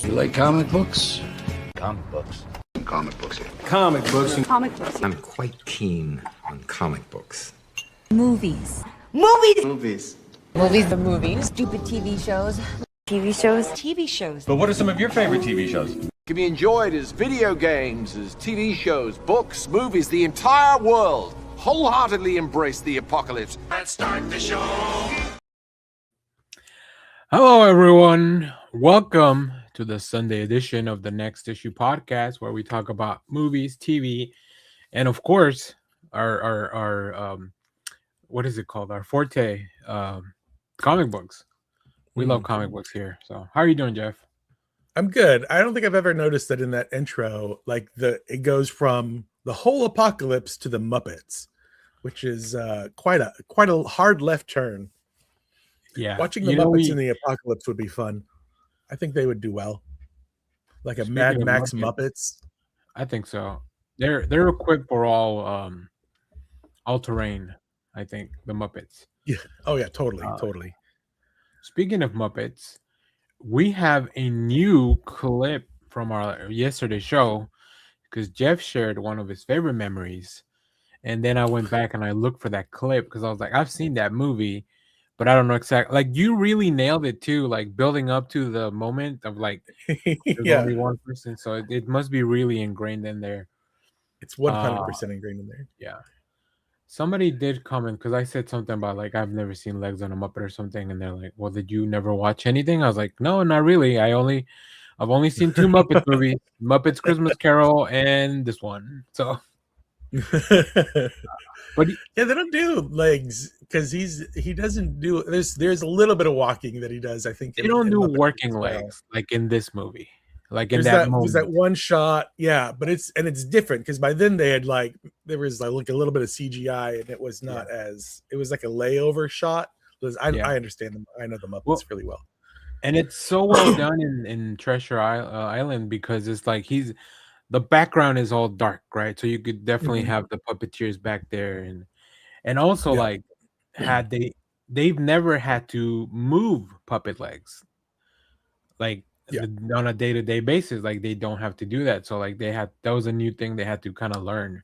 You like comic books? Comic books. Comic books. Comic books. Comic books. I'm quite keen on comic books. Movies. Movies. The movies. Stupid TV shows. TV shows. But what are some of your favorite TV shows? Can be enjoyed as video games, as TV shows, books, movies, the entire world. Wholeheartedly embrace the apocalypse. Let's start the show. Hello, everyone. Welcome to the Sunday edition of the Next Issue podcast, where we talk about movies, TV, and of course, our what is it called? Our forte, comic books. We love comic books here. So, how are you doing, Jeff? I'm good. I don't think I've ever noticed that in that intro, like it goes from the whole apocalypse to the Muppets, which is quite a hard left turn. Yeah, watching the Muppets in the apocalypse would be fun. I think they would do well, like a Mad Max Muppets. I think so. They're equipped for all terrain. I think the Muppets. Yeah. Oh yeah. Totally. Totally. Speaking of Muppets, we have a new clip from our yesterday show because Jeff shared one of his favorite memories. And then I went back and I looked for that clip because I was like, I've seen that movie, but I don't know exactly. Like, you really nailed it too, like building up to the moment of like, there's only one person. So it must be really ingrained in there. It's 100% ingrained in there. Yeah. Somebody did comment because I said something about like I've never seen legs on a Muppet or something, and they're like, "Well, did you never watch anything?" I was like, "No, not really. I've only seen two Muppet movies: Muppets Christmas Carol and this one." So, but yeah, they don't do legs because he doesn't do. There's a little bit of walking that he does. I think they don't do working legs like in this movie. Like in there's moment. There's that one shot, yeah, but it's different because by then there was like a little bit of CGI and it was not it was like a layover shot. I understand them. I know the Muppets really well, and it's so well done in Treasure Island because it's like the background is all dark, right? So you could definitely have the puppeteers back there, and also like they've never had to move puppet legs, like. On a day-to-day basis, like they don't have to do that. So like that was a new thing they had to kind of learn.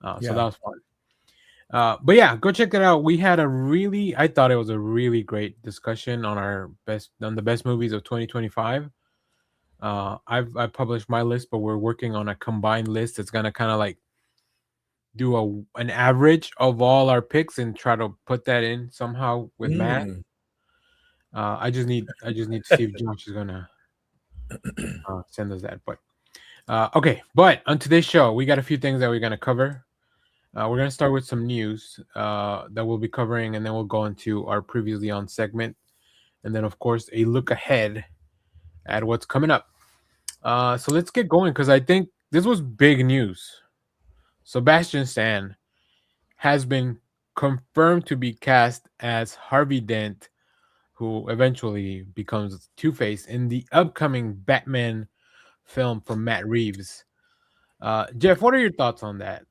So that was fun. But yeah, go check it out. We had I thought it was a really great discussion on the best movies of 2025. I published my list, but we're working on a combined list that's gonna kind of like do an average of all our picks and try to put that in somehow with Matt. I just need to see if Josh is gonna send us that. But okay, but on today's show we got a few things that we're going to cover. We're going to start with some news that we'll be covering, and then we'll go into our previously on segment, and then of course a look ahead at what's coming up. So let's get going because I think this was big news. Sebastian Stan has been confirmed to be cast as Harvey Dent, who eventually becomes Two-Face in the upcoming Batman film from Matt Reeves. Jeff, what are your thoughts on that?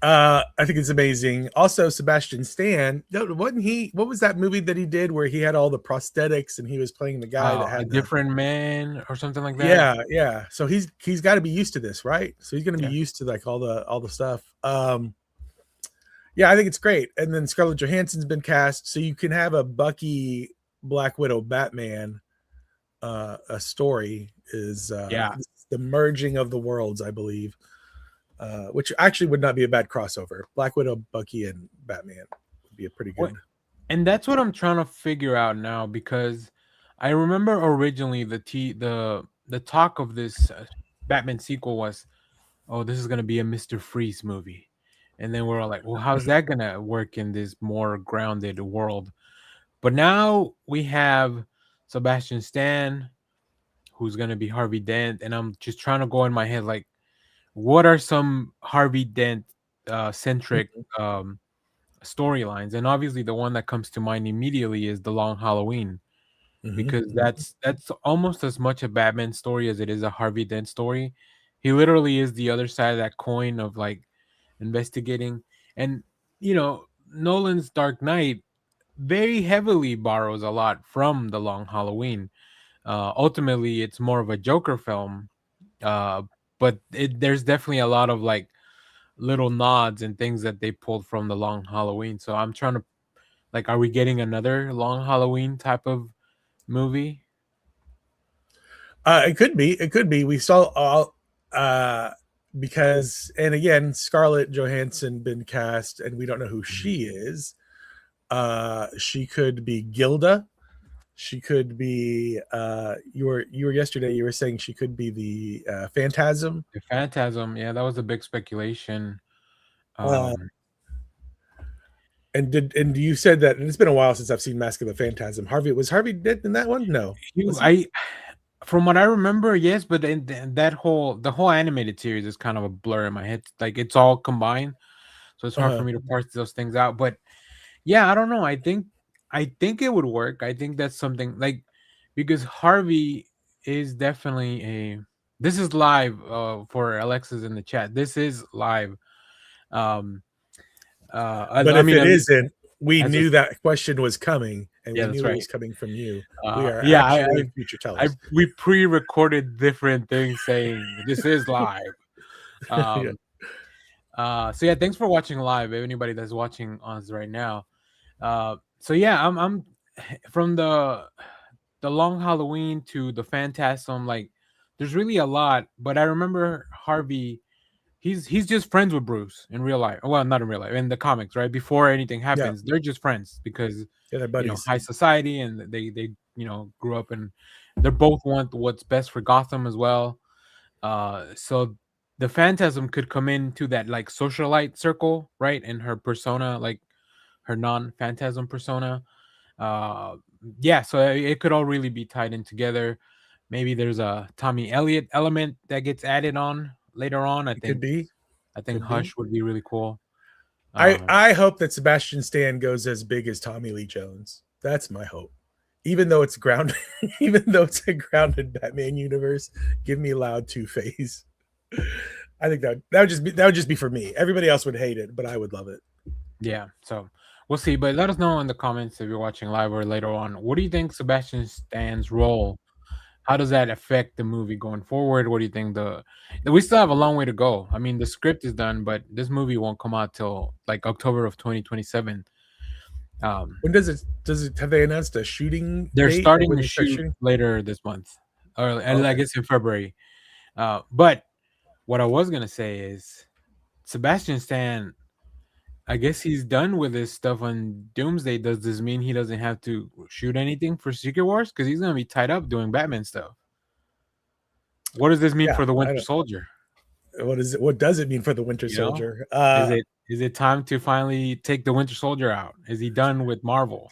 I think it's amazing. Also, Sebastian Stan, wasn't he? What was that movie that he did where he had all the prosthetics and he was playing the guy that had a different man or something like that? Yeah. So he's got to be used to this, right? So he's going to be used to like all the stuff. Yeah, I think it's great. And then Scarlett Johansson's been cast, so you can have a Bucky Black Widow Batman a story is the merging of the worlds, I believe, which actually would not be a bad crossover. Black Widow, Bucky, and Batman would be a pretty good. And that's what I'm trying to figure out now, because I remember originally the talk of this Batman sequel was, oh, this is going to be a Mr. Freeze movie. And then we're all like, well, how's that going to work in this more grounded world? But now we have Sebastian Stan, who's going to be Harvey Dent. And I'm just trying to go in my head, like, what are some Harvey Dent centric storylines? And obviously the one that comes to mind immediately is The Long Halloween, because that's almost as much a Batman story as it is a Harvey Dent story. He literally is the other side of that coin of like investigating. And, you know, Nolan's Dark Knight very heavily borrows a lot from The Long Halloween. ultimately it's more of a Joker film, but there's definitely a lot of like little nods and things that they pulled from the Long Halloween. So I'm trying to like, are we getting another Long Halloween type of movie? It could be. It could be. We saw all because, and again, Scarlett Johansson been cast, and we don't know who she is. She could be Gilda. She could be. You were yesterday. You were saying she could be the Phantasm. The Phantasm, yeah, that was a big speculation. And you said that, and it's been a while since I've seen Mask of the Phantasm. Was Harvey dead in that one? No. From what I remember, yes, but the whole animated series is kind of a blur in my head. Like it's all combined, so it's hard for me to parse those things out. But yeah, I don't know. I think it would work. I think that's something like because Harvey is definitely a. This is live for Alexis in the chat. This is live. But if it isn't, we knew that question was coming, and we knew it was coming from you. We are actually future tellers. We pre-recorded different things saying this is live. So yeah, thanks for watching live. Anybody that's watching us right now. So yeah, I'm from the Long Halloween to the Phantasm. Like, there's really a lot, but I remember Harvey. He's just friends with Bruce in real life. Well, not in real life, in the comics, right? Before anything happens, they're just friends because they're buddies. High society, and they grew up, and they both want what's best for Gotham as well. So the Phantasm could come into that like socialite circle, right? And her persona, like her non-Phantasm persona. Yeah, so it could all really be tied in together. Maybe there's a Tommy Elliott element that gets added on later on. I think Hush would be really cool. I hope that Sebastian Stan goes as big as Tommy Lee Jones. That's my hope. Even though it's grounded, even though it's a grounded Batman universe, give me loud Two-Face. I think that would just be for me. Everybody else would hate it, but I would love it. Yeah, so we'll see. But let us know in the comments if you're watching live or later on. What do you think Sebastian Stan's role? How does that affect the movie going forward? What do you think we still have a long way to go? I mean, the script is done, but this movie won't come out till like October of 2027. When does it have they announced a shooting? They're starting to shoot later this month, or I guess in February. But what I was gonna say is Sebastian Stan, I guess he's done with his stuff on Doomsday. Does this mean he doesn't have to shoot anything for Secret Wars? Because he's going to be tied up doing Batman stuff. What does this mean for the Winter Soldier? What does it mean for the Winter Soldier? Is it time to finally take the Winter Soldier out? Is he done with Marvel?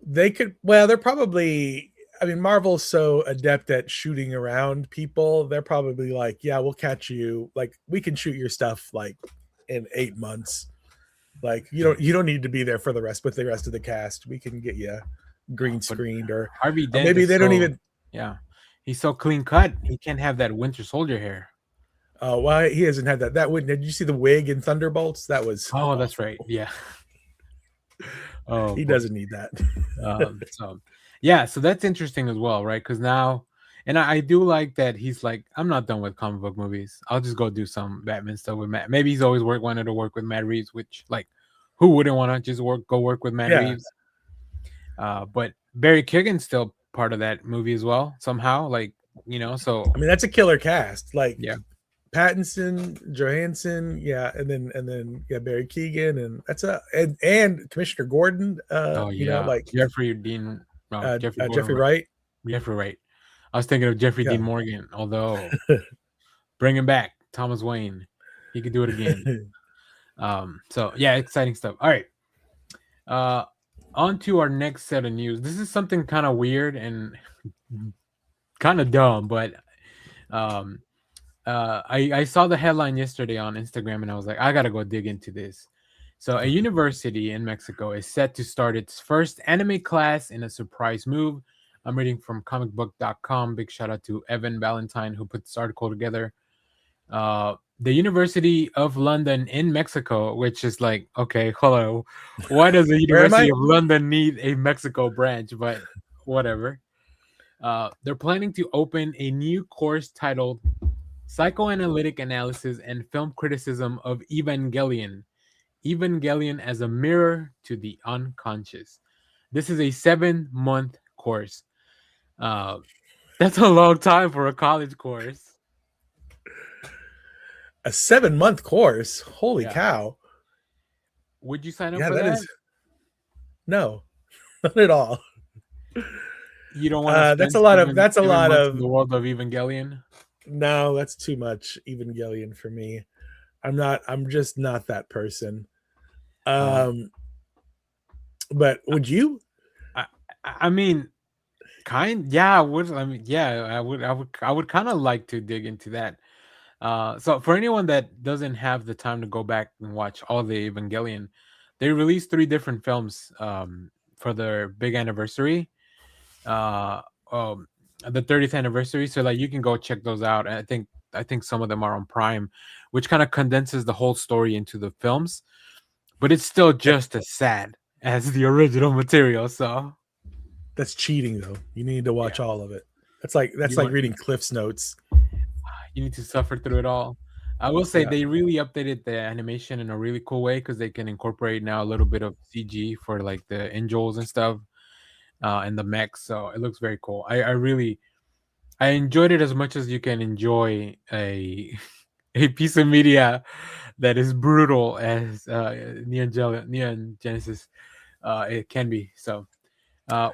They're probably, I mean, Marvel's so adept at shooting around people. They're probably like, yeah, we'll catch you. Like, we can shoot your stuff like in 8 months. Like you don't need to be there for the rest with the rest of the cast. We can get you green screened or Harvey Dent maybe they don't even. Yeah, he's so clean cut. He can't have that Winter Soldier hair. Oh, well, he hasn't had that. Did you see the wig in Thunderbolts? That was. Oh, that's right. Yeah. He doesn't need that. So that's interesting as well, right? Because now, and I do like that he's like, I'm not done with comic book movies. I'll just go do some Batman stuff with Matt. Maybe he's always wanted to work with Matt Reeves, which like, who wouldn't want to just go work with Matt Reeves? But Barry Keoghan's still part of that movie as well somehow. Like, so I mean that's a killer cast. Like Pattinson, Johansson, and then Barry Keoghan, and that's and Commissioner Gordon. Like Jeffrey Dean, Jeffrey Wright. Jeffrey Wright. I was thinking of Jeffrey Dean Morgan, although bring him back, Thomas Wayne. He could do it again. So yeah, exciting stuff. All right. On to our next set of news. This is something kind of weird and kind of dumb, but I saw the headline yesterday on Instagram and I was like, I gotta go dig into this. So a university in Mexico is set to start its first anime class in a surprise move. I'm reading from comicbook.com. Big shout out to Evan Valentine who put this article together. The University of London in Mexico, which is like, okay, hello. Why does the University of London need a Mexico branch? But whatever. They're planning to open a new course titled Psychoanalytic Analysis and Film Criticism of Evangelion. Evangelion as a Mirror to the Unconscious. This is a 7-month course. That's a long time for a college course. A 7-month course. Holy Yeah. cow. Would you sign up Yeah, for that that? is no, not at all. You don't want to. That's a lot of. That's a lot of. the world of Evangelion. No, that's too much Evangelion for me. I'm just not that person. But would you? I mean, yeah, I would. I mean, yeah, I would kind of like to dig into that. So for anyone that doesn't have the time to go back and watch all the Evangelion, they released 3 different films for their big anniversary, the 30th anniversary. So like you can go check those out. And I think some of them are on Prime, which kind of condenses the whole story into the films, but it's still just as sad as the original material. So that's cheating, though. You need to watch all of it. That's like reading Cliff's Notes. You need to suffer through it all. I will say they really updated the animation in a really cool way because they can incorporate now a little bit of CG for like the angels and stuff, and the mechs. So it looks very cool. I enjoyed it as much as you can enjoy a piece of media that is brutal as Neon Genesis it can be. So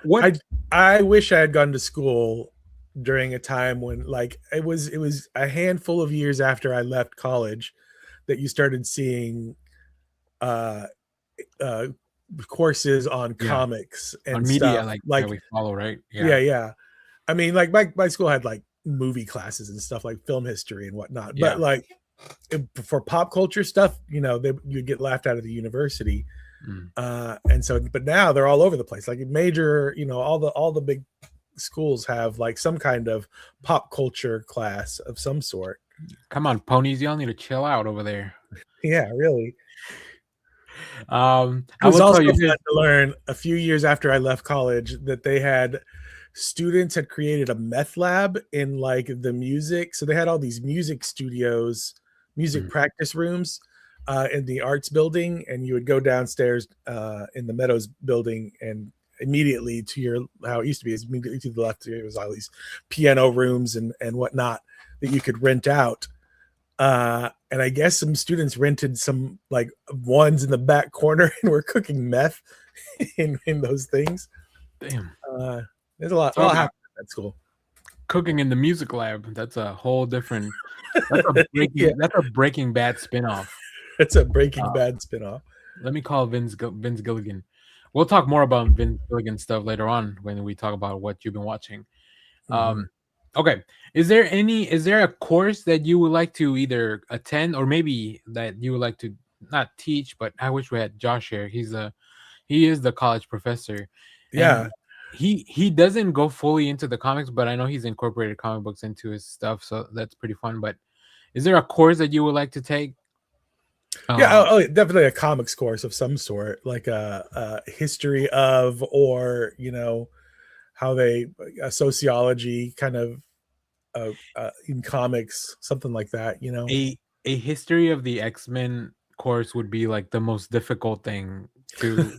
what I wish I had gone to school during a time when like it was a handful of years after I left college that you started seeing courses on comics and on media stuff like that we follow, right? Yeah. I mean, like my school had like movie classes and stuff like film history and whatnot, but like for pop culture stuff, you'd get laughed out of the university. And so, but now they're all over the place. Like major, all the big schools have like some kind of pop culture class of some sort. Come on, ponies, y'all need to chill out over there. Yeah, really. I was will also tell you fun to learn a few years after I left college that they had students had created a meth lab in like the music. So they had all these music studios, music practice rooms in the arts building, and you would go downstairs in the Meadows building, and immediately to how it used to be is immediately to the left there was all these piano rooms and whatnot that you could rent out. And I guess some students rented some like ones in the back corner and were cooking meth in those things. Damn. There's a lot happening at school. Cooking in the music lab. That's a whole different. That's a Breaking Bad spinoff. It's a Breaking Bad spinoff. Let me call Vince Gilligan. We'll talk more about Vince Gilligan stuff later on when we talk about what you've been watching. Okay. Is there a course that you would like to either attend or maybe that you would like to not teach, but I wish we had Josh here. He is the college professor. Yeah. He doesn't go fully into the comics, but I know he's incorporated comic books into his stuff, so that's pretty fun. But is there a course that you would like to take? Definitely a comics course of some sort, like a history of, or how they sociology kind of in comics, something like that. A history of the X-Men course would be like the most difficult thing to.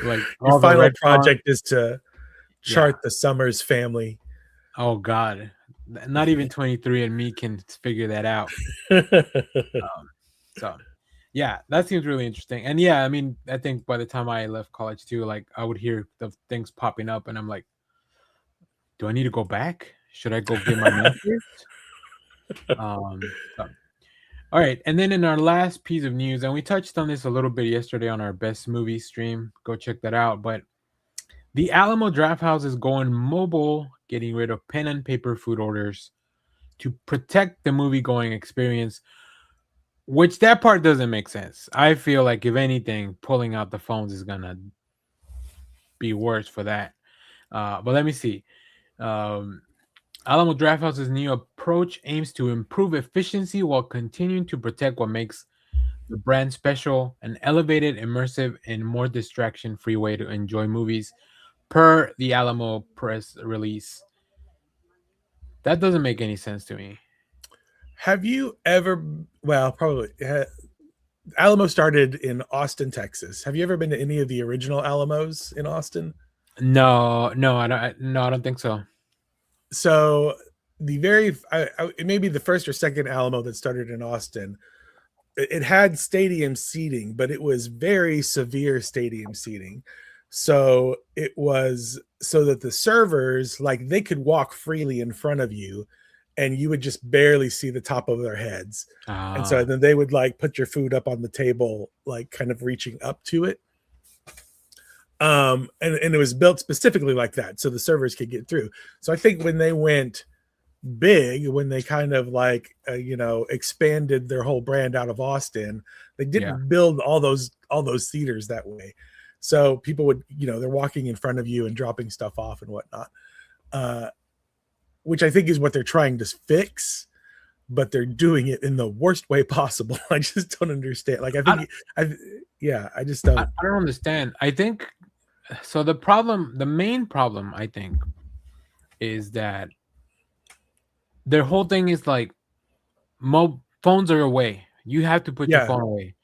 Like your final project is to chart the Summers family. Oh God, not even 23andMe can figure that out. So yeah, that seems really interesting. And yeah, I mean, I think by the time I left college too, like I would hear the things popping up and I'm like, do I need to go back? Should I go get my master's? All right, and then in our last piece of news, and we touched on this a little bit yesterday on our best movie stream. Go check that out. But the Alamo Drafthouse is going mobile, getting rid of pen and paper food orders to protect the movie-going experience, which that part doesn't make sense. I feel like if anything, pulling out the phones is gonna be worse for that. But let me see. Alamo Drafthouse's new approach aims to improve efficiency while continuing to protect what makes the brand special, an elevated, immersive, and more distraction-free way to enjoy movies per the Alamo press release. That doesn't make any sense to me. Have you ever? Well, probably. Alamo started in Austin, Texas. Have you ever been to any of the original Alamos in Austin? No, no, I don't think so. So the it may be the first or second Alamo that started in Austin. It had stadium seating, but it was very severe stadium seating. So it was so that the servers, like, they could walk freely in front of you and you would just barely see the top of their heads. And so then they would like put your food up on the table, like kind of reaching up to it. And it was built specifically like that so the servers could get through. So I think when they went big, when they kind of like expanded their whole brand out of Austin, they didn't build all those theaters that way. So people would, they're walking in front of you and dropping stuff off and whatnot, which I think is what they're trying to fix, but they're doing it in the worst way possible. I just don't understand. Like, I just don't. I don't understand. I think so. The main problem, I think, is that their whole thing is like, phones are away. You have to put your phone away.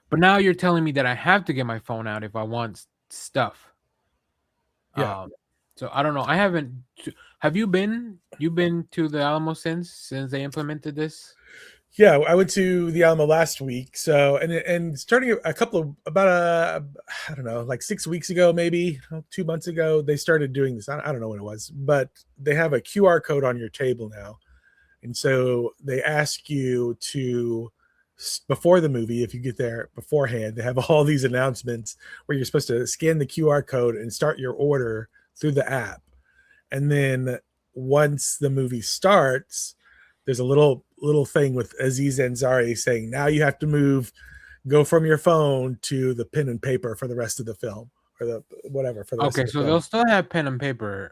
But now you're telling me that I have to get my phone out if I want stuff. Yeah. So I don't know. I haven't. Have you been? You've been to the Alamo since they implemented this? Yeah, I went to the Alamo last week. So and starting I don't know, like 6 weeks ago, maybe 2 months ago, they started doing this. I don't know when it was, but they have a QR code on your table now, and so they ask you to, before the movie, if you get there beforehand, they have all these announcements where you're supposed to scan the QR code and start your order through the app. And then once the movie starts, there's a little thing with Aziz Ansari saying, now you have to go from your phone to the pen and paper for the rest of the film, or the whatever for the rest of the so film. They'll still have pen and paper.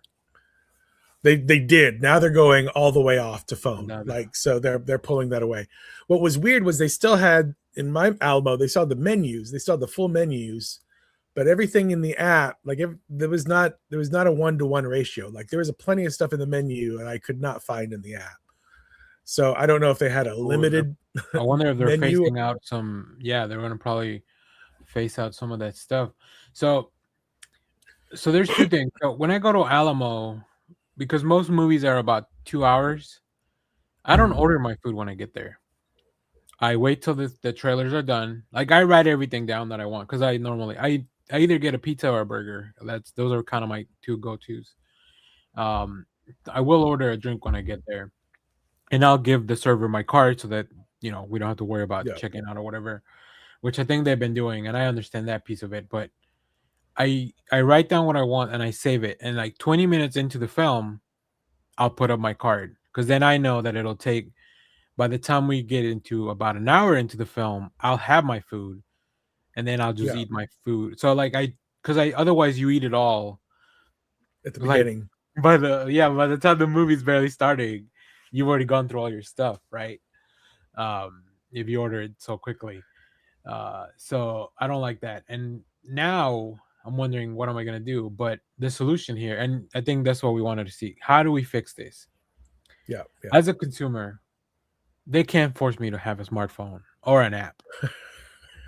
They did. Now they're going all the way off to phone. So they're pulling that away. What was weird was they still had, in my Alamo, they saw the menus. They saw the full menus, but everything in the app, like there was not a 1-to-1 ratio. Like there was plenty of stuff in the menu and I could not find in the app. So I don't know if they had a limited. I wonder if they're menu. phasing out some. Yeah, they're going to probably phase out some of that stuff. So there's two things. So when I go to Alamo, because most movies are about 2 hours, I don't order my food when I get there. I wait till the trailers are done. Like, I write everything down that I want, because I either get a pizza or a burger. Those are kind of my two go-tos. I will order a drink when I get there, and I'll give the server my card so that we don't have to worry about checking out or whatever, which I think they've been doing, and I understand that piece of it. But I write down what I want and I save it, and like 20 minutes into the film, I'll put up my card, because then I know that it'll take, by the time we get into about an hour into the film, I'll have my food, and then I'll just eat my food. So like otherwise you eat it all at the beginning. By the time the movie's barely starting, you've already gone through all your stuff, right? If you order it so quickly. So I don't like that. And now I'm wondering, what am I going to do? But the solution here, and I think that's what we wanted to see. How do we fix this? Yeah. As a consumer, they can't force me to have a smartphone or an app.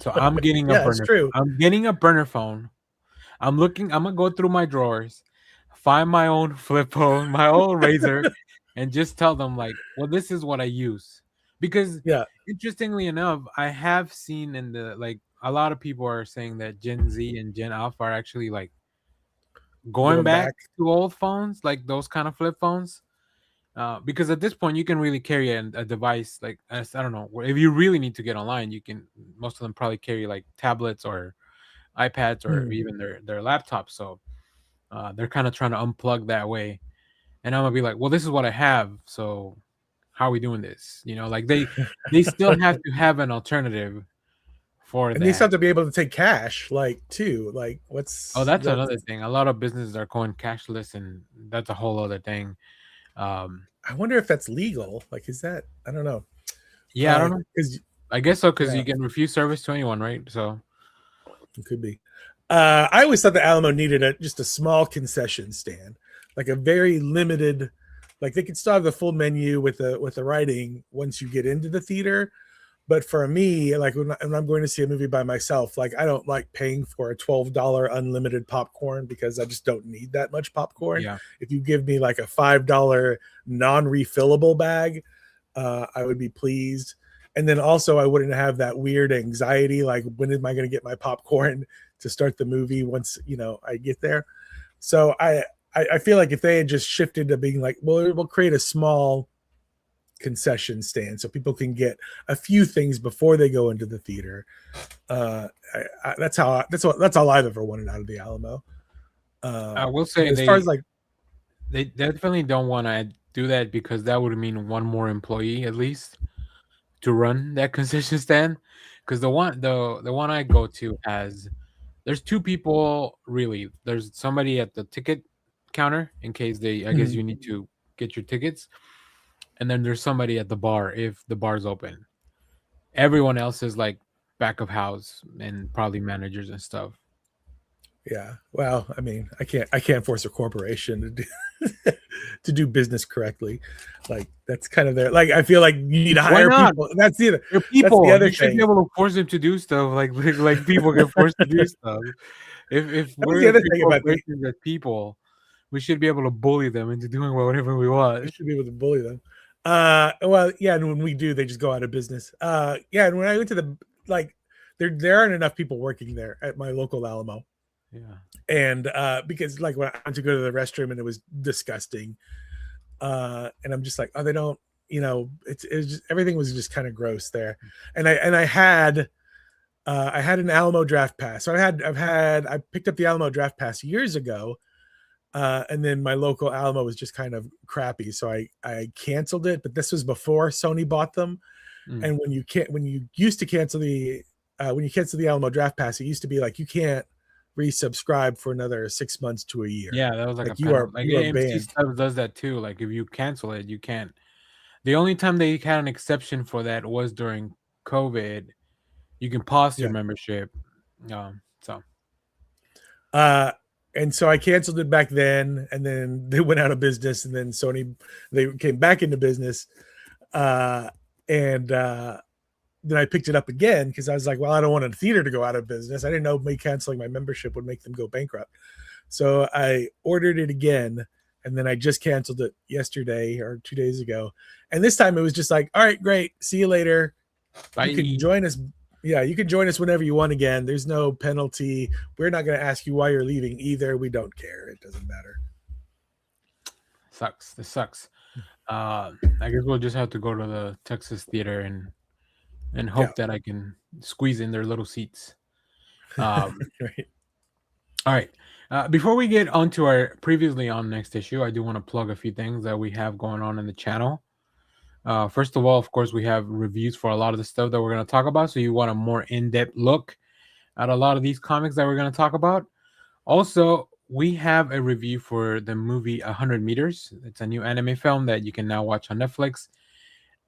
So I'm getting a burner. True. I'm getting a burner phone. I'm going to go through my drawers, find my own flip phone, my own razor, and just tell them, like, well, this is what I use. Because interestingly enough, I have seen a lot of people are saying that Gen Z and Gen Alpha are actually like going back to old phones, like those kind of flip phones. Because at this point you can really carry a device, like, I don't know, if you really need to get online, most of them probably carry like tablets or iPads or even their laptops. So they're kind of trying to unplug that way. And I'm gonna be like, well, this is what I have, so how are we doing this? Like they still have to have an alternative for that. And they still have to be able to take cash, like, too. Like, that's another thing. A lot of businesses are going cashless, and that's a whole other thing. I wonder if that's legal. Like, is that? I don't know. Yeah, I don't know. I guess so, because you can refuse service to anyone, right? So it could be. I always thought the Alamo needed just a small concession stand, like a very limited, like they could still have the full menu with the writing once you get into the theater. But for me, like when I'm going to see a movie by myself, like I don't like paying for a $12 unlimited popcorn because I just don't need that much popcorn. Yeah. If you give me like a $5 non-refillable bag, I would be pleased. And then also I wouldn't have that weird anxiety, like when am I going to get my popcorn to start the movie once, I get there. So I feel like if they had just shifted to being like, well, we'll create a small concession stand so people can get a few things before they go into the theater. That's all I've ever wanted out of the Alamo. I will say as far as like they definitely don't want to do that because that would mean one more employee at least to run that concession stand. Because the one I go to there's two people really. There's somebody at the ticket counter in case I guess you need to get your tickets. And then there's somebody at the bar if the bar's open. Everyone else is like back of house and probably managers and stuff. Yeah. Well, I mean, I can't force a corporation to do business correctly. Like that's kind of their, like, I feel like you need to hire people. That's the other, they're people. That's the other you should thing. be able to force them to do stuff like people get forced to do stuff. If we're the other thing about the people, we should be able to bully them into doing whatever we want. We should be able to bully them. Well, yeah, and when we do, they just go out of business. Yeah, and when I went to there aren't enough people working there at my local Alamo. Yeah. And because like when I went to go to the restroom and it was disgusting. And I'm just like, oh, they don't, it's just, everything was just kind of gross there. And I had an Alamo draft pass. So I picked up the Alamo draft pass years ago. And then my local Alamo was just kind of crappy. So I canceled it, but this was before Sony bought them. And when you cancel the Alamo draft pass, it used to be like, you can't resubscribe for another 6 months to a year. Yeah, that was like you are AMC banned. stuff does that too. Like if you cancel it, you can't. The only time they had an exception for that was during COVID. You can pause your membership. And so I canceled it back then, and then they went out of business, and then Sony, they came back into business. Then I picked it up again because I was like, well, I don't want a theater to go out of business. I didn't know me canceling my membership would make them go bankrupt. So I ordered it again, and then I just canceled it yesterday or 2 days ago. And this time it was just like, all right, great. See you later. Bye. You can join us. Yeah, you can join us whenever you want again. There's no penalty. We're not going to ask you why you're leaving either. We don't care. It doesn't matter. Sucks. This sucks. I guess we'll just have to go to the Texas theater and hope that I can squeeze in their little seats. Right. All right. Before we get onto our previously on next issue, I do want to plug a few things that we have going on in the channel. First of all, of course, we have reviews for a lot of the stuff that we're going to talk about. So you want a more in-depth look at a lot of these comics that we're going to talk about. Also, we have a review for the movie 100 Meters. It's a new anime film that you can now watch on Netflix.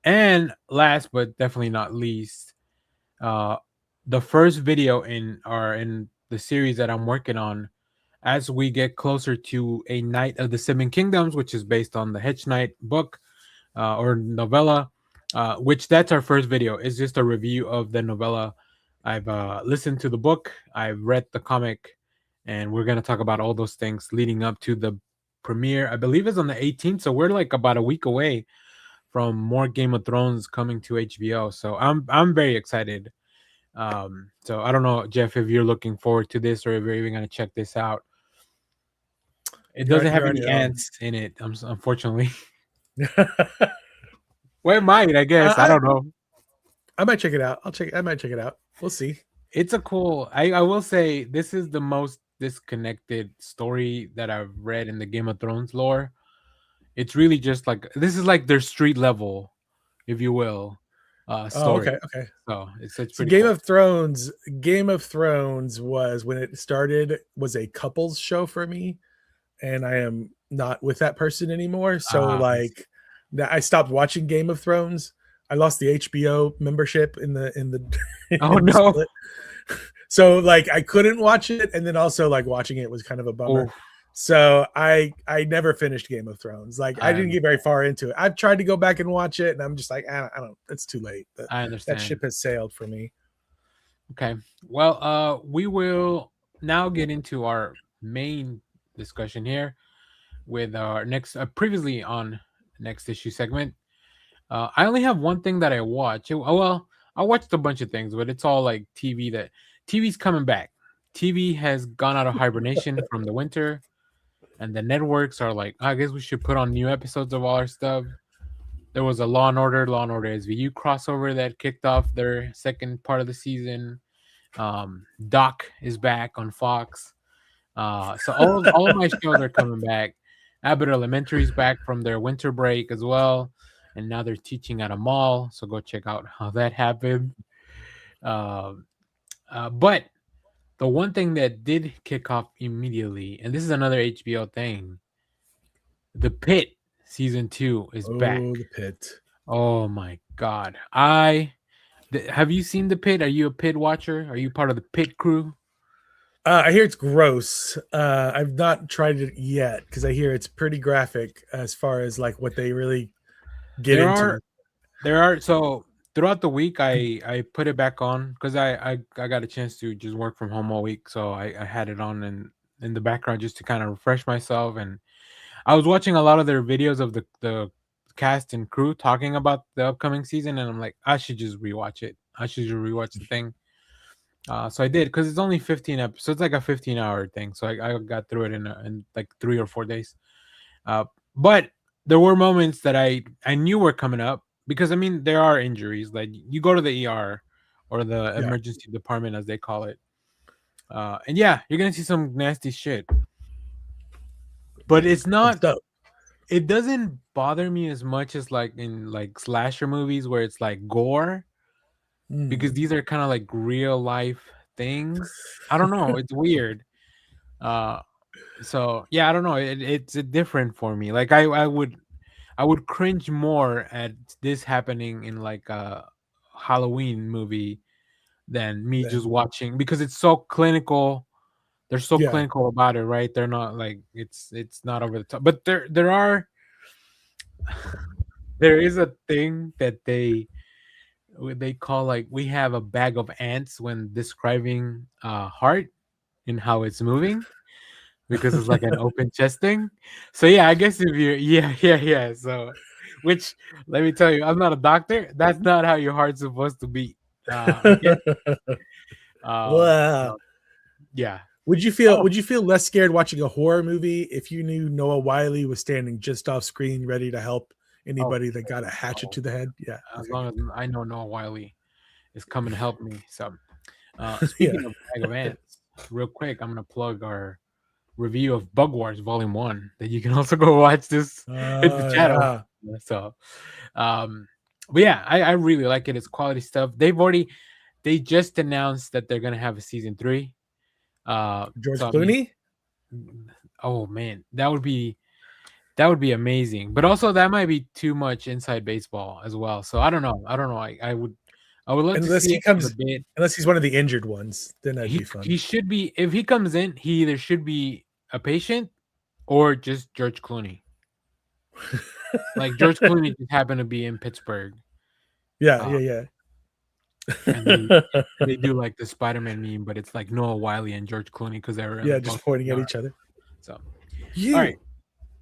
And last but definitely not least, the first video in the series that I'm working on as we get closer to A Knight of the Seven Kingdoms, which is based on the Hedge Knight book or novella, which that's our first video. It's just a review of the novella. I've listened to the book, I've read the comic, and we're going to talk about all those things leading up to the premiere. I believe it's on the 18th, so we're like about a week away from more Game of Thrones coming to HBO. So I'm very excited. So I don't know, Jeff, if you're looking forward to this or if you're even going to check this out. It doesn't have any ants in it, unfortunately. Well, it might, I guess. I don't know. I might check it out. I might check it out. We'll see. It's a cool. I will say this is the most disconnected story that I've read in the Game of Thrones lore. It's really just like this is like their street level, if you will. Story. Okay. So it's pretty. So Game of Thrones was when it started was a couples show for me, and I am not with that person anymore. So I stopped watching Game of Thrones. I lost the HBO membership in the oh no. So like I couldn't watch it, and then also like watching it was kind of a bummer. Oh, So I never finished Game of Thrones. Like I didn't I get very far into it. I've tried to go back and watch it, and I'm just like, I don't. It's too late. I That understand. ship has sailed for me. Okay. Well, we will now get into our main discussion here with our next previously on next issue segment. I only have one thing that I watch. Well, I watched a bunch of things, but it's all like TV. That TV's coming back. TV has gone out of hibernation from the winter, and the networks are like, I guess we should put on new episodes of all our stuff. There was a Law and Order SVU crossover that kicked off their second part of the season. Doc is back on Fox. So all of my shows are coming back. Abbott Elementary is back from their winter break as well, and now they're teaching at a mall. So go check out how that happened. But the one thing that did kick off immediately, and this is another HBO thing, the Pitt season 2 is back. Oh, the Pit. Oh my god! Have you seen the Pitt? Are you a Pitt watcher? Are you part of the Pitt crew? I hear it's gross. I've not tried it yet because I hear it's pretty graphic as far as like what they really get into. There are so throughout the week I put it back on because I got a chance to just work from home all week, so I had it on in the background just to kind of refresh myself. And I was watching a lot of their videos of the cast and crew talking about the upcoming season, and I'm like, I should just rewatch it. I should just rewatch the thing. So I did because it's only 15 episodes. It's like a 15-hour thing. So I got through it in like 3 or 4 days. But there were moments that I knew were coming up because I mean there are injuries. Like you go to the ER or the emergency department as they call it, and yeah, you're gonna see some nasty shit. But it's not. It doesn't bother me as much as like in like slasher movies where it's like gore. Because these are kind of like real life things. I don't know. It's weird. So yeah, I don't know. It's different for me. Like I would cringe more at this happening in like a Halloween movie than me just watching because it's so clinical. They're so clinical about it, right? They're not like it's not over the top. But there is a thing that they call like we have a bag of ants when describing heart and how it's moving because it's like an open chest thing. So yeah, I guess if you so which let me tell you, I'm not a doctor. That's not how your heart's supposed to beat. Okay? Wow. Yeah. Would you feel less scared watching a horror movie if you knew Noah Wiley was standing just off screen ready to help anybody that got a hatchet to the head? Yeah. As long as I know Noah Wiley is coming to help me. So speaking of bag of ants, real quick, I'm gonna plug our review of Bug Wars Volume 1 that you can also go watch this hit the channel. Yeah. So but yeah, I really like it. It's quality stuff. They just announced that they're gonna have a season 3. George Clooney? Oh man, that would be amazing. But also that might be too much inside baseball as well. So I don't know. I would love to see unless he's one of the injured ones, then that'd be fun. He should be. If he comes in, he either should be a patient or just George Clooney. Like George Clooney just happened to be in Pittsburgh. Yeah. And they do like the Spider-Man meme, but it's like Noah Wiley and George Clooney because they're just pointing at each other. So, all right,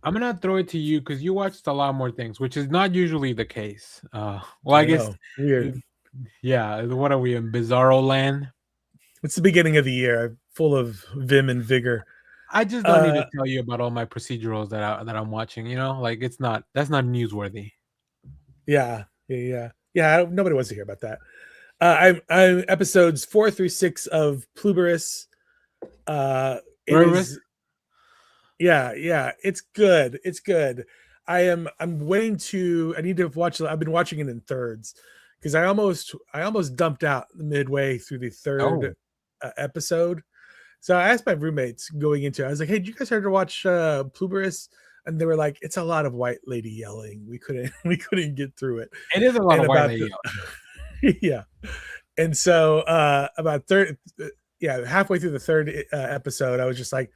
I'm gonna throw it to you because you watched a lot more things, which is not usually the case. I guess weird. Yeah, what are we in Bizarro land? It's the beginning of the year, full of vim and vigor. I just don't need to tell you about all my procedurals that I'm watching. You know, like that's not newsworthy. Yeah. Nobody wants to hear about that. I'm episodes 4 through 6 of Pluberus. It's good. I'm waiting to. I need to watch. I've been watching it in thirds because I almost dumped out midway through the third episode. So I asked my roommates going into it. I was like, "Hey, did you guys ever watch Pluberus?" And they were like, "It's a lot of white lady yelling. We couldn't get through it." It is a lot of white lady yelling. Yeah. And so about third, yeah, halfway through the third episode, I was just like,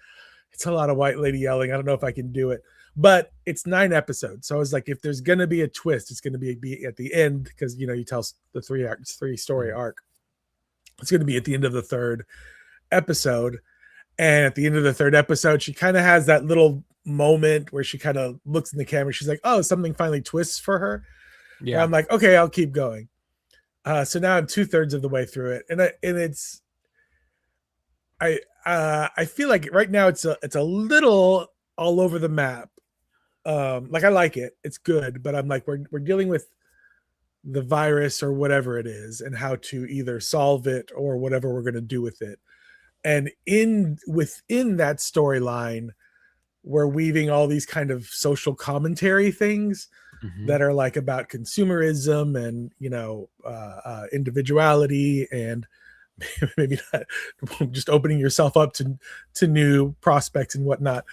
it's a lot of white lady yelling. I don't know if I can do it, but it's 9 episodes. So I was like, if there's going to be a twist, it's going to be at the end, because, you know, you tell the three story arc. It's going to be at the end of the third episode. And at the end of the third episode, she kind of has that little moment where she kind of looks in the camera. She's like, oh, something finally twists for her. Yeah. And I'm like, okay, I'll keep going. So now I'm 2/3 of the way through it. And it's, I feel like right now it's a little all over the map. Like I like it. It's good, but I'm like, we're dealing with the virus or whatever it is and how to either solve it or whatever we're going to do with it. And within that storyline, we're weaving all these kind of social commentary things that are like about consumerism and, you know, individuality and maybe not just opening yourself up to new prospects and whatnot.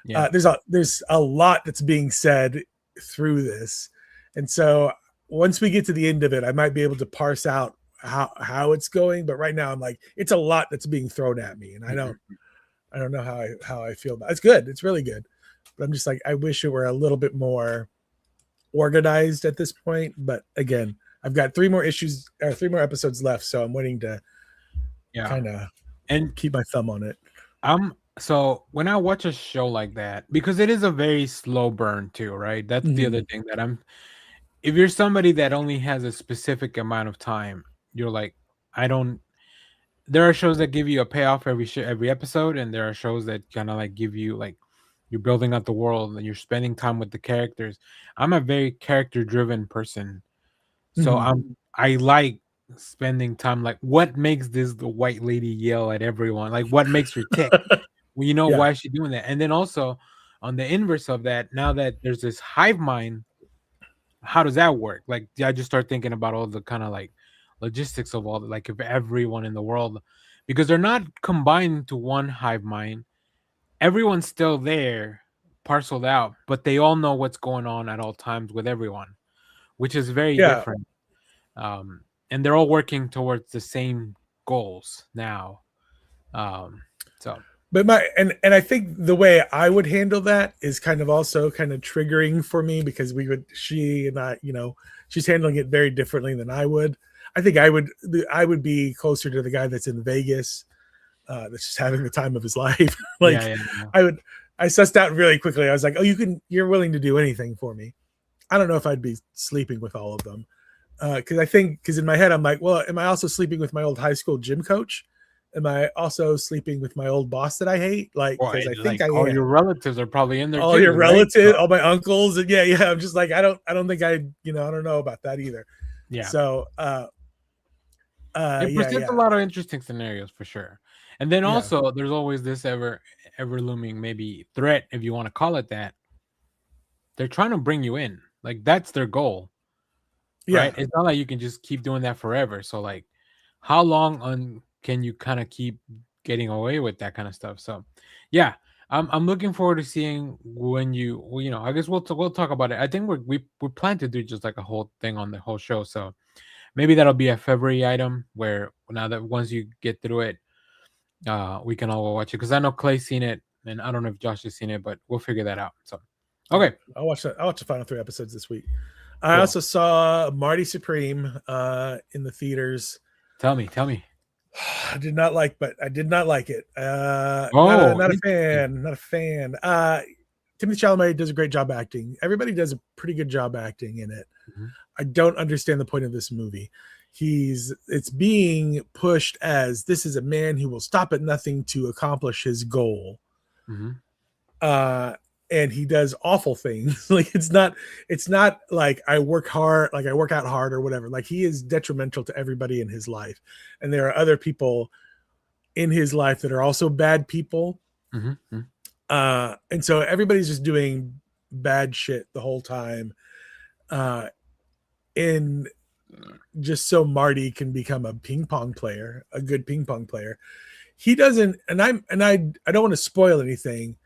Yeah. There's a lot that's being said through this. And so once we get to the end of it, I might be able to parse out how it's going. But right now I'm like, it's a lot that's being thrown at me. And I don't know how I feel about it. It's good. It's really good. But I'm just like, I wish it were a little bit more organized at this point. But again, I've got 3 more episodes left. So I'm waiting to kind of keep my thumb on it. So when I watch a show like that, because it is a very slow burn too, right? That's the other thing that if you're somebody that only has a specific amount of time, you're like, there are shows that give you a payoff every episode, and there are shows that kind of like give you like, you're building out the world and you're spending time with the characters. I'm a very character driven person. So I like spending time, like what makes the white lady yell at everyone? Like what makes her tick? Well, you know, why is she doing that? And then also on the inverse of that, now that there's this hive mind, how does that work? Like I just start thinking about all the kind of like logistics of all the, like if everyone in the world, because they're not combined to one hive mind, everyone's still there, parceled out, but they all know what's going on at all times with everyone, which is very different. And they're all working towards the same goals now. But I think the way I would handle that is kind of also kind of triggering for me, because she and I, you know, she's handling it very differently than I would. I think I would be closer to the guy that's in Vegas, that's just having the time of his life. I sussed out really quickly. I was like, oh, you're willing to do anything for me. I don't know if I'd be sleeping with all of them. Because in my head, I'm like, well, am I also sleeping with my old high school gym coach? Am I also sleeping with my old boss that I hate? Like, because I think all your relatives are probably in there. All your relatives, all my uncles, and I'm just like, I don't think I don't know about that either. Yeah. So, it presents a lot of interesting scenarios for sure. And then also, there's always this ever looming maybe threat, if you want to call it that. They're trying to bring you in, like that's their goal. Right? It's not like you can just keep doing that forever. So, like, how long can you kind of keep getting away with that kind of stuff? So, yeah, I'm looking forward to seeing when I guess we'll talk about it. I think we plan to do just like a whole thing on the whole show. So maybe that'll be a February item where now that once you get through it, we can all watch it. Because I know Clay's seen it, and I don't know if Josh has seen it, but we'll figure that out. So, okay, I'll watch the final 3 episodes this week. I also saw Marty Supreme in the theaters. Tell me. I did not like it. Not a fan. Timothée Chalamet does a great job acting. Everybody does a pretty good job acting in it. I don't understand the point of this movie. It's being pushed as this is a man who will stop at nothing to accomplish his goal. And he does awful things. Like it's not like I work hard, like I work out hard or whatever. Like he is detrimental to everybody in his life. And there are other people in his life that are also bad people. And so everybody's just doing bad shit the whole time. And just so Marty can become a good ping pong player. He doesn't, and I don't want to spoil anything.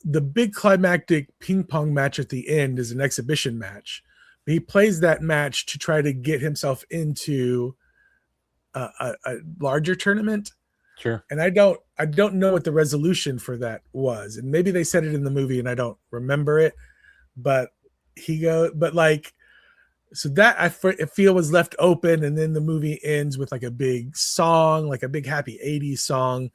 The big climactic ping pong match at the end is an exhibition match. He plays that match to try to get himself into a larger tournament. Sure. And I don't know what the resolution for that was, and maybe they said it in the movie and I don't remember it. But so that I feel was left open, and then the movie ends with like a big song, like a big happy '80s song,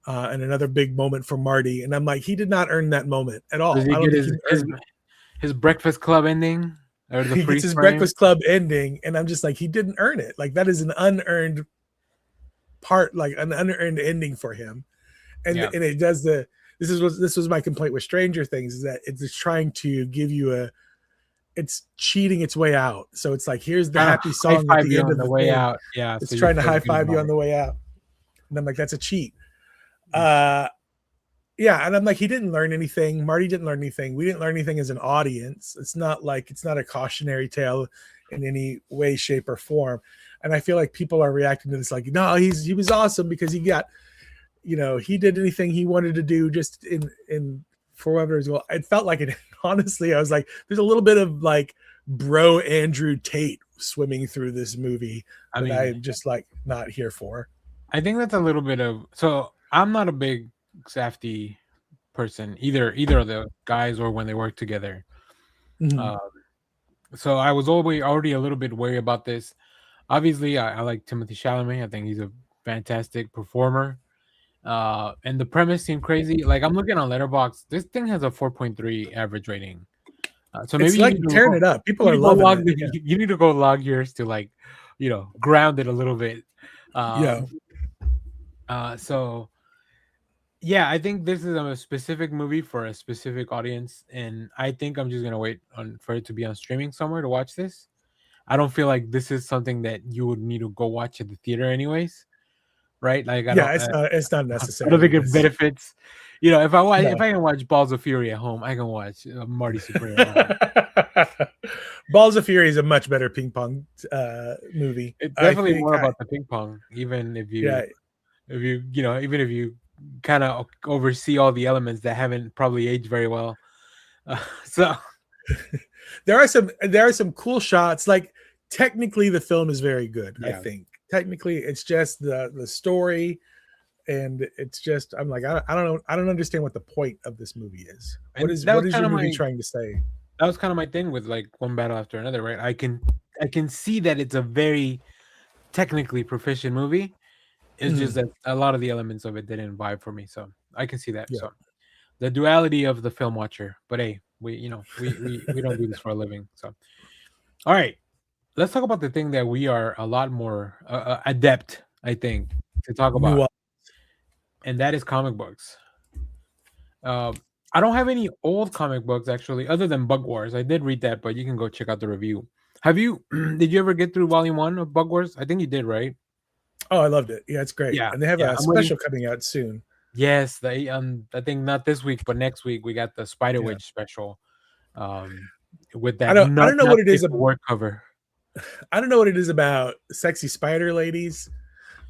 and another big moment for Marty. And I'm like, he did not earn that moment at all. Does he I don't get think his Breakfast Club ending or the he gets freeze his frame? Breakfast Club ending, and I'm just like, he didn't earn it. Like that is an unearned part, like an unearned ending for him. And Yeah. and it does this was my complaint with Stranger Things, is that it's trying to give you it's cheating its way out. So it's like, here's the happy song at the end of the way thing. out. Yeah. It's so trying to feel high good five you about on it. the way out. And I'm like, that's a cheat. Yeah. And I'm like, he didn't learn anything. Marty didn't learn anything. We didn't learn anything as an audience. It's not a cautionary tale in any way, shape, or form. And I feel like people are reacting to this like, no, he was awesome because he got, he did anything he wanted to do just in for whatever as well. It felt like it. Honestly, I was like, there's a little bit of like bro Andrew Tate swimming through this movie that I'm just like not here for. I think that's a little bit of, so I'm not a big Safdie person, either of the guys or when they work together. Mhm. So I was already a little bit wary about this. Obviously, I like Timothy Chalamet. I think he's a fantastic performer. And the premise seemed crazy. Like, I'm looking on Letterboxd. This thing has a 4.3 average rating. So maybe It's like tearing it up. People are loving it. Yeah. You need to go log yours to like, ground it a little bit. So yeah, I think this is a specific movie for a specific audience, and I think I'm just gonna wait for it to be on streaming somewhere to watch this. I don't feel like this is something that you would need to go watch at the theater, anyways, right? Like, it's not necessary. I don't think it benefits. If I can watch Balls of Fury at home, I can watch Marty Supreme at home. Balls of Fury is a much better ping pong movie. It's definitely more about the ping pong, even if you kind of oversee all the elements that haven't probably aged very well. So there are some cool shots. Like, technically the film is very good. Yeah. I think technically it's just the story, and it's just, I'm like, I don't understand what the point of this movie is. What is your movie trying to say? That was kind of my thing with like One Battle After Another, right? I can see that it's a very technically proficient movie. It's just that a lot of the elements of it didn't vibe for me, so I can see that. Yeah. So the duality of the film watcher, but hey, we don't do this for a living. So, all right, let's talk about the thing that we are a lot more adept, I think, to talk about, and that is comic books. I don't have any old comic books actually, other than Bug Wars. I did read that, but you can go check out the review. Have you? Did you ever get through Volume 1 of Bug Wars? I think you did, right? Oh, I loved it. Yeah, it's great. Yeah, and they have a special coming out soon. Yes, I think not this week, but next week we got the Spider Witch special. With that, I don't know what it is. Word cover. I don't know what it is about sexy spider ladies,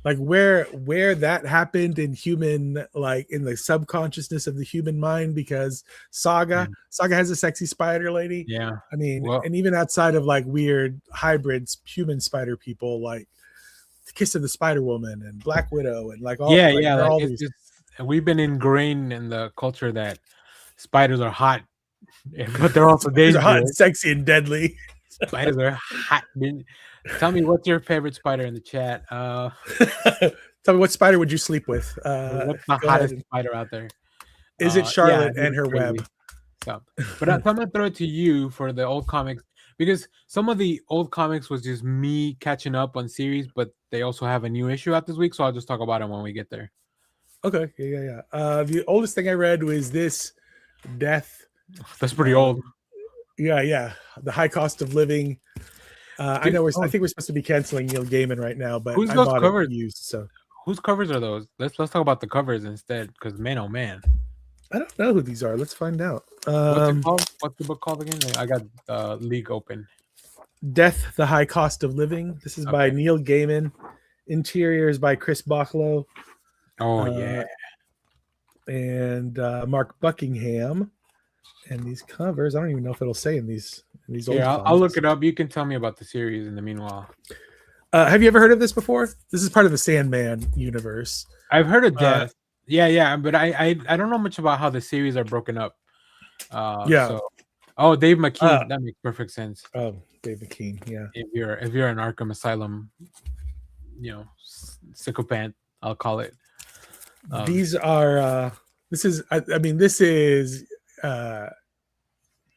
like where that happened in human, like in the subconsciousness of the human mind, because Saga has a sexy spider lady. Yeah, I mean, and even outside of like weird hybrids, human spider people, like Kiss of the Spider Woman and Black Widow, and like all all these. We've been ingrained in the culture that spiders are hot, but they're also dangerous. They're hot and sexy and deadly. Spiders are hot. Tell me, what's your favorite spider in the chat? Tell me, what spider would you sleep with? What's the hottest spider out there? Is it Charlotte and her web? So, but I'm gonna throw it to you for the old comics, because some of the old comics was just me catching up on series, but they also have a new issue out this week, so I'll just talk about it when we get there. Okay, yeah. The oldest thing I read was this Death. That's pretty old. Yeah. The High Cost of Living. I know. I think we're supposed to be canceling Neil Gaiman right now, but who's those covers used? So whose covers are those? Let's talk about the covers instead, because man, oh man, I don't know who these are. Let's find out. What's it called? What's the book called again? I got League open. Death: The High Cost of Living. This is by Neil Gaiman. Interiors by Chris Bachlow. Oh yeah, and Mark Buckingham. And these covers, I don't even know if it'll say in these old. Yeah, I'll look it up. You can tell me about the series in the meanwhile. Have you ever heard of this before? This is part of the Sandman universe. I've heard of Death. Yeah, but I don't know much about how the series are broken up. Yeah. So, Dave McKean, that makes perfect sense. Oh, Dave McKean, yeah. If you're an Arkham Asylum, psychopath, I'll call it. These are this is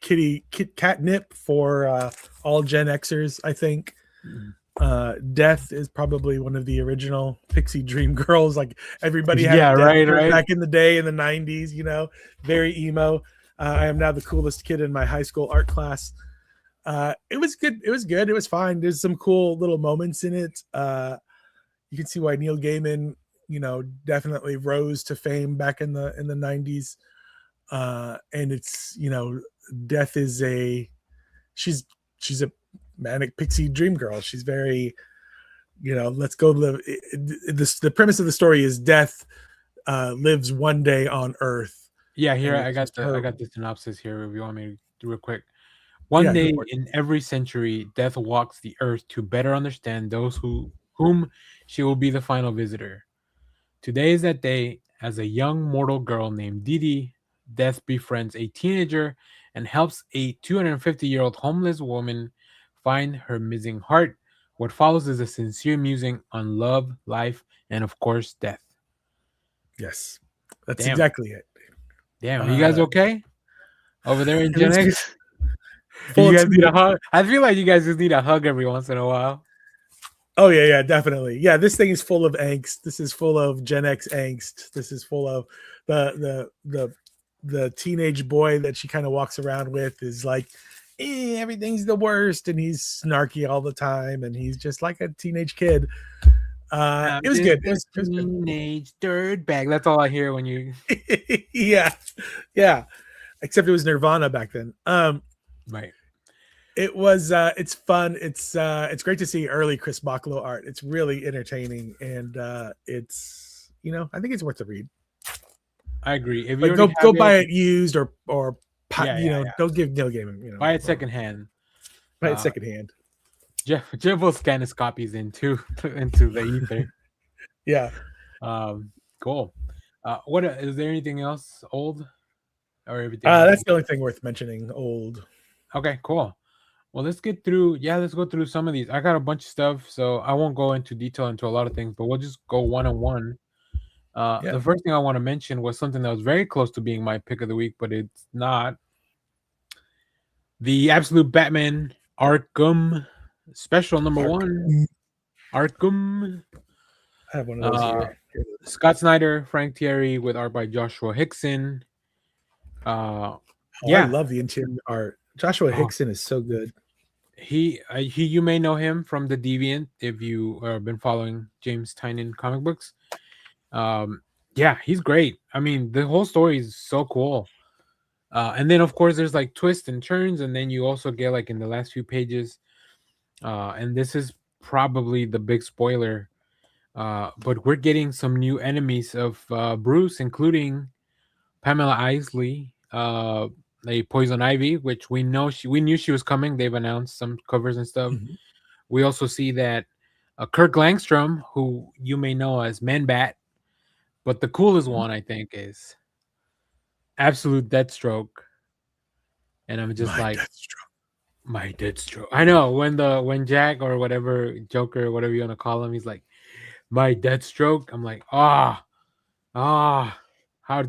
catnip for all Gen Xers, I think. Death is probably one of the original Pixie Dream Girls. Like everybody had Death right. back in the day in the 90s, very emo. I am now the coolest kid in my high school art class. It was good. It was fine. There's some cool little moments in it. You can see why Neil Gaiman, definitely rose to fame back in the 90s. And it's, Death is she's a manic pixie dream girl. She's very, let's go live. The premise of the story is Death lives one day on Earth. Yeah, here I got the synopsis here. If you want me to do real quick. One day in every century, Death walks the earth to better understand those whom she will be the final visitor. Today is that day. As a young mortal girl named Didi, Death befriends a teenager and helps a 250-year-old homeless woman find her missing heart. What follows is a sincere musing on love, life, and of course, death. Yes, that's exactly it. Damn, are you guys okay over there in Gen X? You guys need a hug? I feel like you guys just need a hug every once in a while. Oh yeah, definitely. Yeah, this thing is full of angst. This is full of Gen X angst. This is full of the teenage boy that she kind of walks around with is like, everything's the worst, and he's snarky all the time, and he's just like a teenage kid. It was good. It was teenage dirtbag. That's all I hear when you. yeah. Except it was Nirvana back then. Right. It was. It's fun. It's great to see early Chris Bachalo art. It's really entertaining, and it's I think it's worth a read. I agree. If you go buy it used or don't give Neil Gaiman. Buy it secondhand. Buy it secondhand. Jeff will scan his copies into the ether. Yeah. Cool. What is there anything else old or everything? That's the only thing worth mentioning. Old. Okay, cool. Well, let's go through some of these. I got a bunch of stuff, so I won't go into detail into a lot of things, but we'll just go one on one. The first thing I want to mention was something that was very close to being my pick of the week, but it's not. The Absolute Batman Arkham Special number 1. Arkham. I have one of those here. Scott Snyder, Frank Thierry with art by Joshua Hickson. I love the interior art. Joshua Hickson is so good. He you may know him from The Deviant if you have been following James Tynion comic books. He's great. I mean, the whole story is so cool. And then of course there's like twists and turns, and then you also get like in the last few pages, and this is probably the big spoiler, but we're getting some new enemies of Bruce, including Pamela Isley, a Poison Ivy, which we knew she was coming. They've announced some covers and stuff. Mm-hmm. We also see that Kirk Langstrom, who you may know as Man-Bat, but the coolest one I think is Absolute Deathstroke. And I'm just my Deathstroke. I know when Jack or whatever, Joker, whatever you want to call him, he's like, my Deathstroke. I'm like, how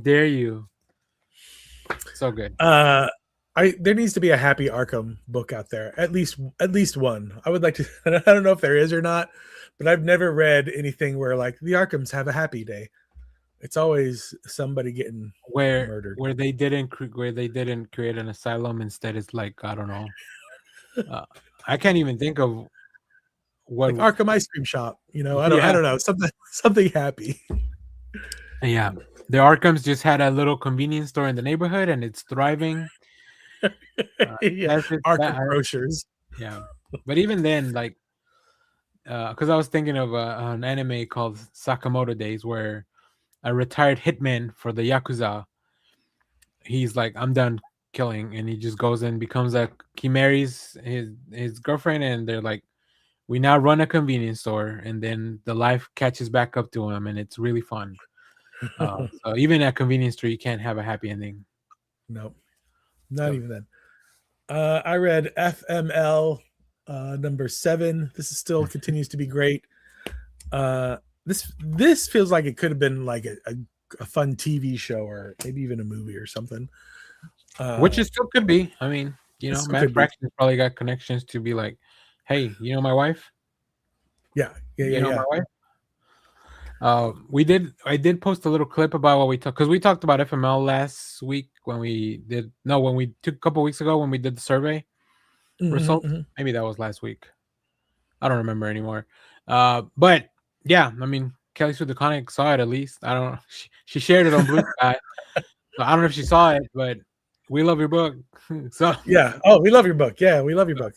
dare you? So good. There needs to be a Happy Arkham book out there. At least one. I would like to. I don't know if there is or not, but I've never read anything where like the Arkhams have a happy day. It's always somebody getting murdered. Where they didn't create an asylum. Instead, it's like, I don't know. I can't even think of what like Arkham Ice Cream Shop. I don't know, something happy. Yeah, the Arkhams just had a little convenience store in the neighborhood, and it's thriving. Arkham Grocers. Yeah, but even then, like, because I was thinking of an anime called Sakamoto Days, where a retired hitman for the Yakuza, he's like, I'm done killing, and he just goes and becomes he marries his girlfriend, and they're like, We now run a convenience store, and then the life catches back up to him, and it's really fun. So even at convenience store, you can't have a happy ending. Nope, not even then. I read FML number 7. This is still continues to be great. This feels like it could have been like a fun TV show or maybe even a movie or something. Which it still could be. I mean, Matt Fraction probably got connections to be like, hey, my wife? Yeah. My wife? I did post a little clip about what we talked, because we talked about FML last week when we took a couple weeks ago when we did the survey results. Maybe that was last week. I don't remember anymore. But yeah, I mean, Kelly Sue DeConnick saw it at least. I don't know. She shared it on Blue Sky. So I don't know if she saw it, but we love your book. So yeah. Oh, we love your book. Yeah, we love your book.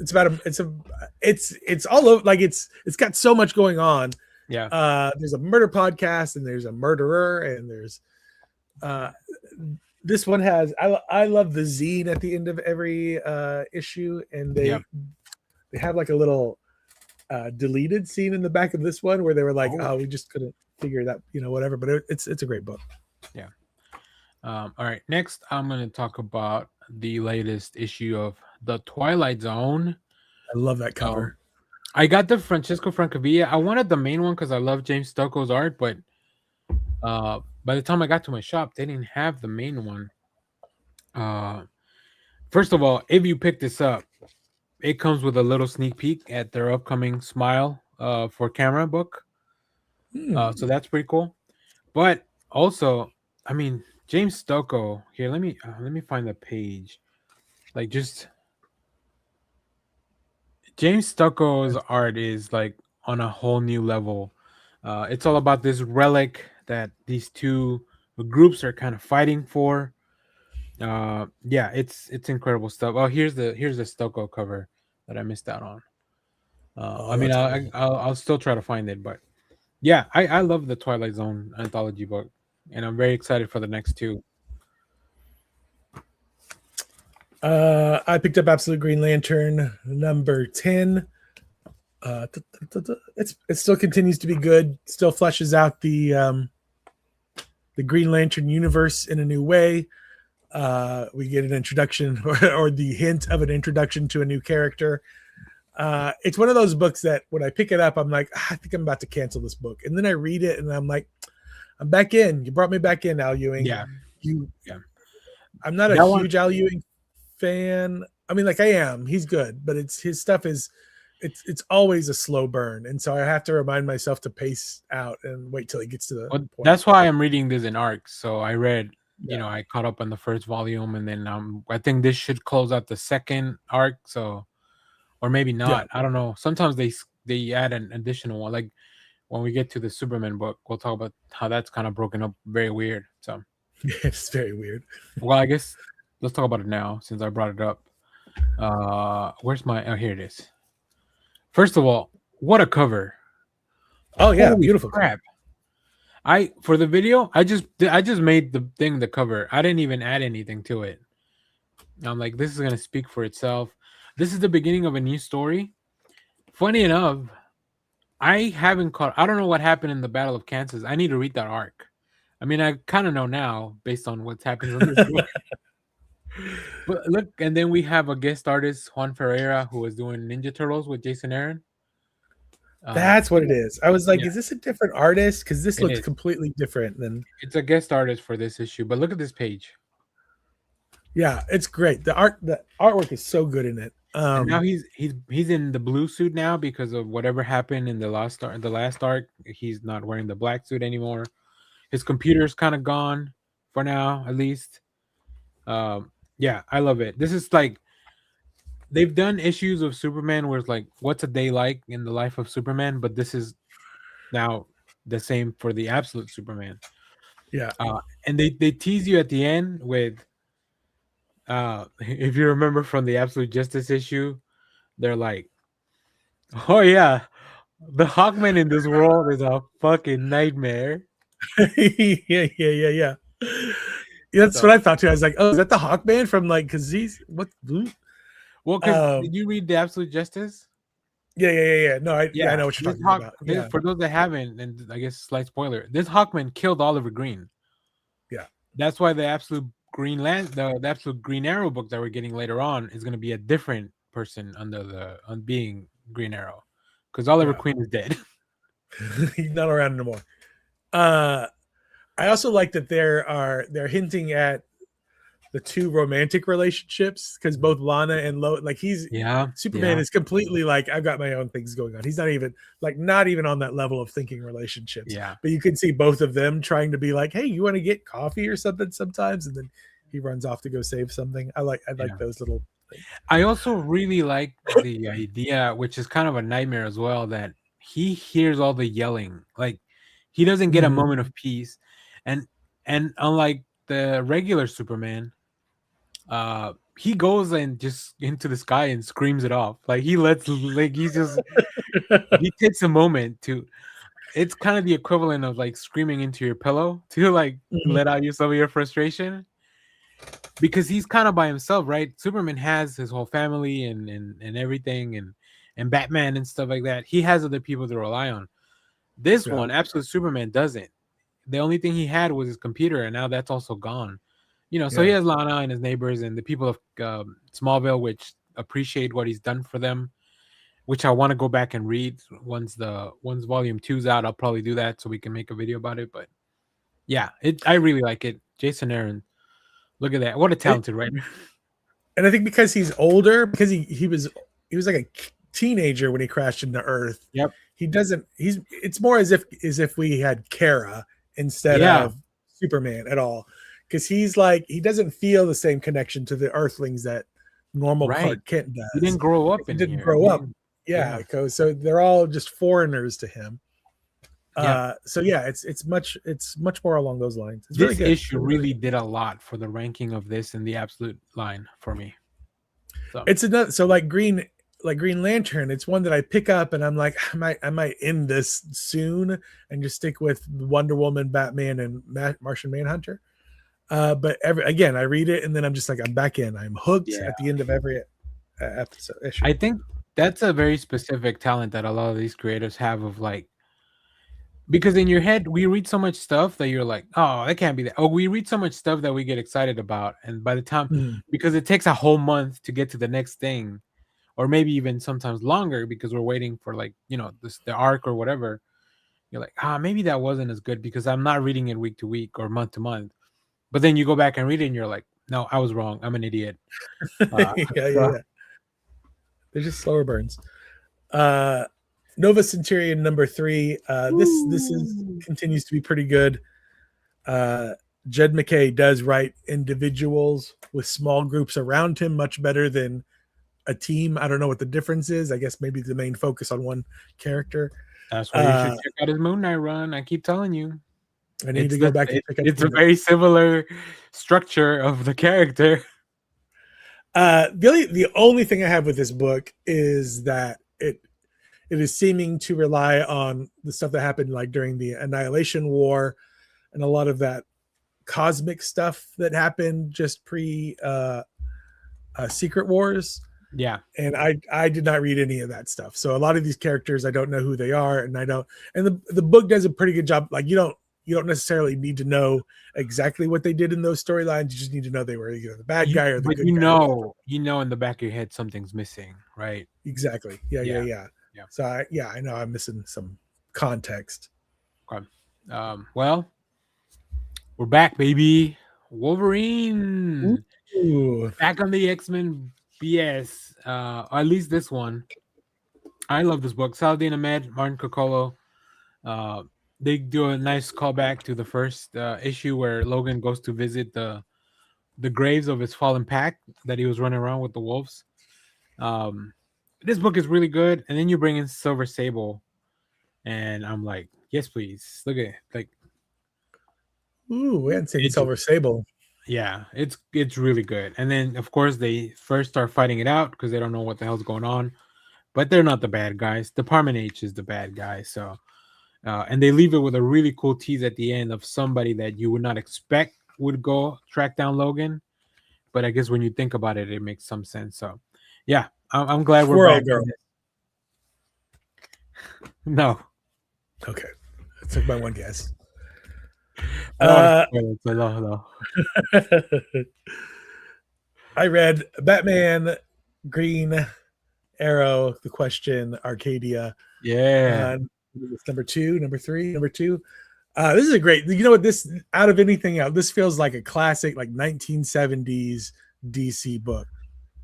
It's all over, like it's got so much going on. Yeah. There's a murder podcast and there's a murderer and there's this one has I love the zine at the end of every issue, and they have like a little deleted scene in the back of this one where they were like, oh, we just couldn't figure that, whatever, but it's a great book. Yeah. All right, next I'm going to talk about the latest issue of The Twilight Zone. I love that cover. I got the Francisco Francavilla. I wanted the main one because I love James Stocco's art, but by the time I got to my shop, they didn't have the main one. First of all, if you pick this up, it comes with a little sneak peek at their upcoming Smile for Camera book. So that's pretty cool. But also, I mean, James Stocco here. Let me find the page. Like, just James Stocco's art is like on a whole new level. It's all about this relic that these two groups are kind of fighting for. Yeah, it's incredible stuff. Oh, here's the Stocco cover that I missed out on. I mean, I'll still try to find it, but yeah, I love the Twilight Zone anthology book, and I'm very excited for the next two. I picked up Absolute Green Lantern number 10. It still continues to be good. Still fleshes out the Green Lantern universe in a new way. We get an introduction or the hint of an introduction to a new character. It's one of those books that when I pick it up, I'm like, I think I'm about to cancel this book. And then I read it and I'm like, I'm back in. You brought me back in, Al Ewing. Yeah. I'm not a huge Al Ewing fan. I mean, like, I am. He's good, but his stuff is it's always a slow burn. And so I have to remind myself to pace out and wait till he gets to the point. That's why I'm reading this in arcs. So I read, I caught up on the first volume, and then I think this should close out the second arc. So, or maybe not. I don't know. Sometimes they add an additional one. Like when we get to the Superman book, we'll talk about how that's kind of broken up very weird. So it's very weird. Well, I guess let's talk about it now since I brought it up. Where's my? Oh, here it is. First of all, what a cover! Oh yeah, holy beautiful crap! For the video, I just made the cover. I didn't even add anything to it. I'm like, this is gonna speak for itself. This is the beginning of a new story. Funny enough, I don't know what happened in the Battle of Kansas. I need to read that arc. I mean, I kind of know now based on what's happening in this book. But look, and then we have a guest artist, Juan Ferreira, who was doing Ninja Turtles with Jason Aaron. That's what it is. I was like, is this a different artist? Because this looks completely different than. It's a guest artist for this issue, but look at this page. Yeah, it's great. The artwork is so good in it. And now he's in the blue suit now because of whatever happened in the last arc. He's not wearing the black suit anymore. His computer's kind of gone for now, at least. Yeah, I love it. This is like, they've done issues of Superman where it's like, what's a day like in the life of Superman? But this is now the same for the Absolute Superman. Yeah. And they tease you at the end with, if you remember from the Absolute Justice issue, they're like, oh yeah, the Hawkman in this world is a fucking nightmare. Yeah. That's what I thought too. I was like, oh, is that the Hawkman from like, because he's what? Well, because did you read the Absolute Justice? Yeah. No, I know what you're This talking about. Yeah, for those that haven't, and I guess slight spoiler, this Hawkman killed Oliver Green. yeah, That's why the absolute the absolute Green Arrow book that we're getting later on is going to be a different person on being Green Arrow, because Oliver Queen is dead. he's not around anymore. I also like that they're hinting at the two romantic relationships, because both Lana and Superman is completely like, I've got my own things going on. He's not even on that level of thinking relationships. Yeah. But you can see both of them trying to be like, hey, you want to get coffee or something sometimes, and then he runs off to go save something. I like those little things. I also really like the idea, which is kind of a nightmare as well, that he hears all the yelling. Like, he doesn't get a moment of peace. And unlike the regular Superman, he goes and just into the sky and screams it off. Like, he takes a moment to, it's kind of the equivalent of like screaming into your pillow to like let out some of your frustration, because he's kind of by himself, right? Superman has his whole family and everything, and Batman and stuff like that. He has other people to rely on. This one, Absolute Superman, doesn't. The only thing he had was his computer, and now that's also gone. So he has Lana and his neighbors and the people of Smallville, which appreciate what he's done for them, which I want to go back and read once volume 2's out. I'll probably do that so we can make a video about it. But yeah, I really like it. Jason Aaron, look at that! What a talented writer. And I think because he's older, because he was like a teenager when he crashed into Earth. Yep. It's more as if we had Kara instead of Superman at all. Because he's like, he doesn't feel the same connection to the Earthlings that normal Clark Kent does. He didn't grow up. Yeah. So they're all just foreigners to him. So it's much more along those lines. It's this issue really did a lot for the ranking of this in the Absolute line for me. So. It's another, so like Green Lantern, it's one that I pick up and I'm like, I might end this soon and just stick with Wonder Woman, Batman, and Martian Manhunter. But again, I read it and then I'm just like, I'm back in. I'm hooked at the end of every episode issue. I think that's a very specific talent that a lot of these creators have, of like, because in your head we read so much stuff that you're like, oh, that can't be that. Oh, we read so much stuff that we get excited about, and by the time because it takes a whole month to get to the next thing, or maybe even sometimes longer because we're waiting for like the arc or whatever. You're like, maybe that wasn't as good because I'm not reading it week to week or month to month. But then you go back and read it and you're like, no, I was wrong. I'm an idiot. They're just slower burns. Nova Centurion number 3. This continues to be pretty good. Jed MacKay does write individuals with small groups around him much better than a team. I don't know what the difference is. I guess maybe the main focus on one character. That's why you should check out his Moon Knight run. I keep telling you. I need to go back and pick up. It's a very similar structure of the character. The only thing I have with this book is that it is seeming to rely on the stuff that happened like during the Annihilation War and a lot of that cosmic stuff that happened just pre Secret Wars. Yeah. And I did not read any of that stuff. So a lot of these characters, I don't know who they are, and the book does a pretty good job. Like you don't necessarily need to know exactly what they did in those storylines. You just need to know they were either the bad guy or the good guy. You know in the back of your head something's missing, right? Exactly. Yeah. So I know I'm missing some context. Okay. Well, we're back, baby. Wolverine. Ooh. Back on the X-Men BS. At least this one. I love this book. Saladin Ahmed, Martin Coccolo. They do a nice callback to the first issue where Logan goes to visit the graves of his fallen pack that he was running around with the wolves. This book is really good. And then you bring in Silver Sable. And I'm like, yes, please. Look at it. Like, ooh, we hadn't seen Silver Sable. Yeah, it's really good. And then, of course, they first start fighting it out because they don't know what the hell's going on. But they're not the bad guys. Department H is the bad guy. So... and they leave it with a really cool tease at the end of somebody that you would not expect would go track down Logan. But I guess when you think about it, it makes some sense. So, yeah, I'm glad we're back. No. Okay, I took my one guess. I don't want to spoil it, so no. I read Batman, Green Arrow, The Question, Arcadia. Yeah. It's number two. This is a great. You know what? This out of anything else, this feels like a classic, like 1970s DC book.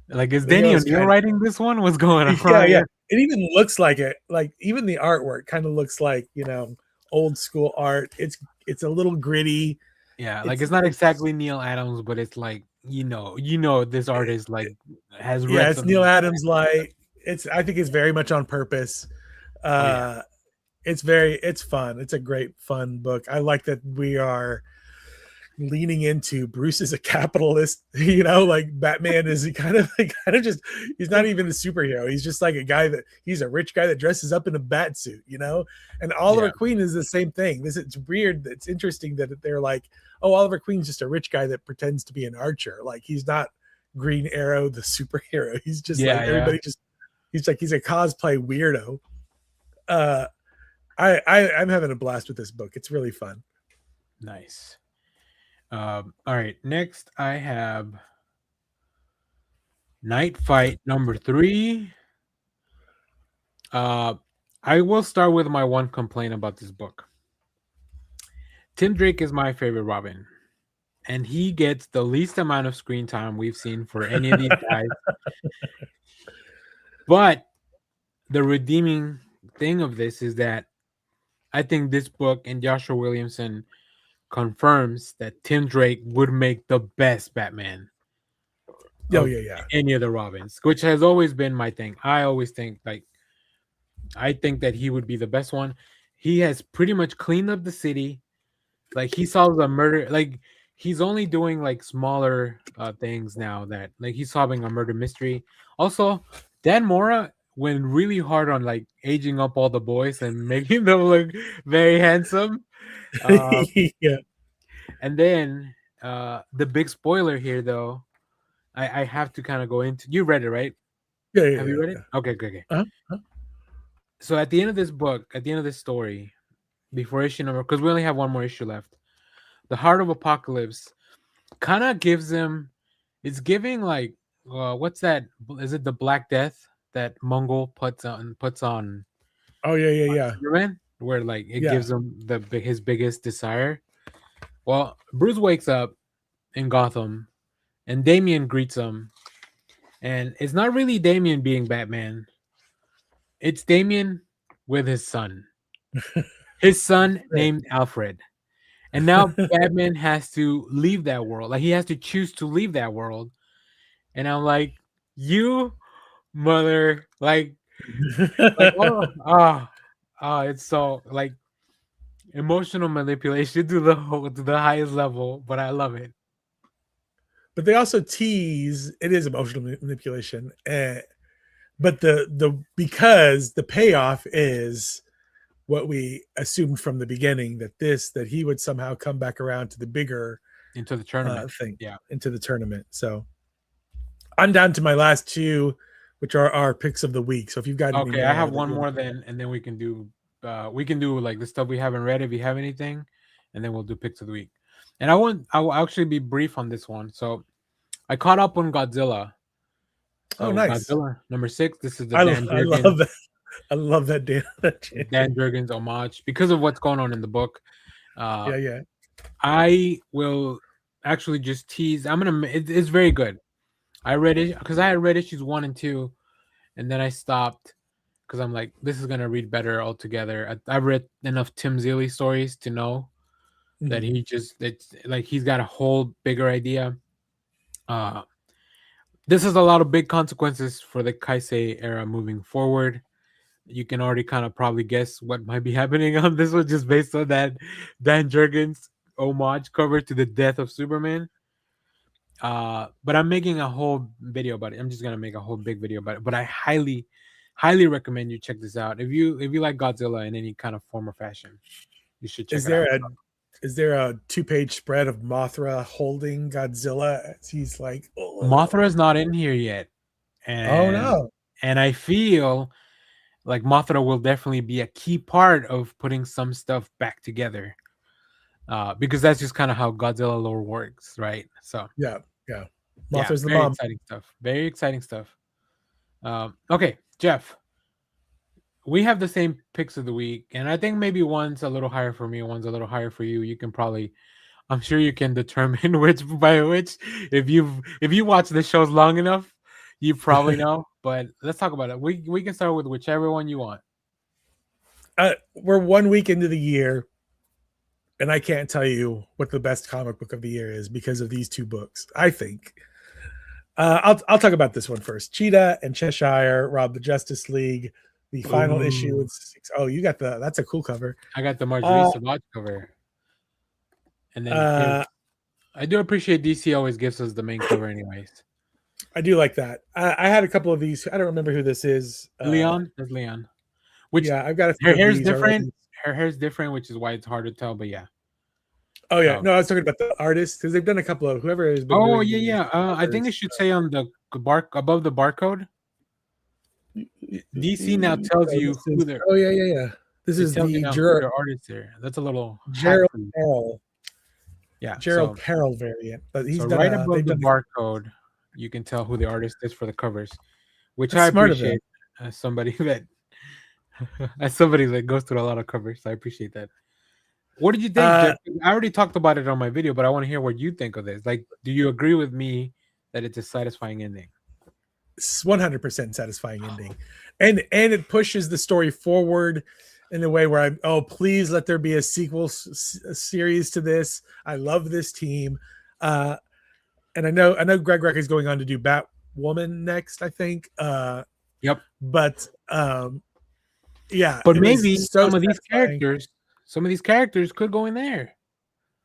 Like, is Danny O'Neill writing this one? What's going on? Yeah. It even looks like it. Like even the artwork kind of looks like old school art. It's a little gritty. Yeah, like it's not exactly Neil Adams, but it's like this artist like has read. It's Neil Adams light. I think it's very much on purpose. It's fun. It's a great fun book. I like that we are leaning into Bruce is a capitalist, like Batman is kind of just, he's not even a superhero. He's just like he's a rich guy that dresses up in a bat suit, and Oliver Queen is the same thing. It's weird. It's interesting that they're like, oh, Oliver Queen's just a rich guy that pretends to be an archer. Like he's not Green Arrow, the superhero. He's just everybody just, he's a cosplay weirdo. I'm having a blast with this book. It's really fun. Nice. All right, next I have Night Fight number 3. I will start with my one complaint about this book. Tim Drake is my favorite Robin, and he gets the least amount of screen time we've seen for any of these guys. But the redeeming thing of this is that I think this book and Joshua Williamson confirms that Tim Drake would make the best Batman. Any of the Robins, which has always been my thing. I always think I think that he would be the best one. He has pretty much cleaned up the city. Like he solves a murder. Like he's only doing like smaller things now. That like he's solving a murder mystery. Also, Dan Mora went really hard on like aging up all the boys and making them look very handsome. And then the big spoiler here, though, I have to kind of go into. You read it, right? Yeah. Have you read it? Okay. Uh-huh. So at the end of this book, at the end of this story, before issue number, because we only have one more issue left, the Heart of Apocalypse kind of gives him. It's giving like, what's that? Is it the Black Death that Mongol puts on? Oh yeah. Superman, where like it gives him his biggest desire. Well, Bruce wakes up in Gotham, and Damian greets him, and it's not really Damian being Batman. It's Damian with his son. His son named Alfred. And now Batman has to leave that world. Like he has to choose to leave that world. And I'm like, you mother, it's so like emotional manipulation to the highest level, but I love it. But they also tease it is emotional manipulation, but because the payoff is what we assumed from the beginning that he would somehow come back around to the bigger into the tournament thing, into the tournament. So I'm down to my last two, which are our picks of the week. So if you've got I have one more and then we can do like the stuff we haven't read if you have anything, and then we'll do picks of the week. And I will actually be brief on this one. So I caught up on Godzilla. So nice. Godzilla number 6. This is the I love that. I love that Dan Jurgens homage because of what's going on in the book. Yeah. I will actually just tease. It's very good. I read it because I had read issues 1 and 2, and then I stopped because I'm like, this is gonna read better altogether. I've read enough Tim Seeley stories to know that he's got a whole bigger idea. This is a lot of big consequences for the Kaisei era moving forward. You can already kind of probably guess what might be happening on this one just based on that Dan Jurgens homage cover to the death of Superman. But I'm making a whole video about it. I'm just gonna make a whole big video about it. But I highly recommend you check this out. If you like Godzilla in any kind of form or fashion, you should check it out. Is there a 2-page spread of Mothra holding Godzilla? He's like, Mothra's not in here yet. And, oh no. And I feel like Mothra will definitely be a key part of putting some stuff back together. Because that's just kind of how Godzilla lore works, right? So Yeah, yeah. yeah, Mothra's the very mom. exciting stuff. Very exciting stuff. Okay, Jeff, we have the same picks of the week, and I think maybe one's a little higher for me, one's a little higher for you. You can probably, I'm sure you can determine which by which. If you watch the shows long enough, you probably know. But let's talk about it. We can start with whichever one you want. We're 1 week into the year, and I can't tell you what the best comic book of the year is because of these two books. I think. I'll talk about this one first. Cheetah and Cheshire robbed the Justice League. The final issue. Oh, you got that's a cool cover. I got the Marjorie Savage cover. And then I do appreciate DC always gives us the main cover anyways. I do like that. I had a couple of these. I don't remember who this is. Leon? That's Leon. Which yeah, I've got a few her hair's of these different. already. Her hair's different, which is why it's hard to tell, but yeah. Oh yeah, no, I was talking about the artist because they've done a couple of whoever has been. Oh yeah. I think it should say on the above the barcode. DC now tells you who they're. Oh yeah. This is the Gerald artist there. That's a little Gerald Carroll. Yeah, Gerald Carroll variant, but he's right above the barcode. You can tell who the artist is for the covers, which I appreciate as somebody that goes through a lot of covers. I appreciate that. What did you think, Jeff? I already talked about it on my video, but I want to hear what you think of this. Like, do you agree with me that it's a satisfying ending? 100% satisfying ending, and it pushes the story forward in a way where please let there be a sequel series to this. I love this team, and I know Greg Rucka is going on to do Batwoman next, I think. Yep. But yeah, but maybe some of these characters could go in there.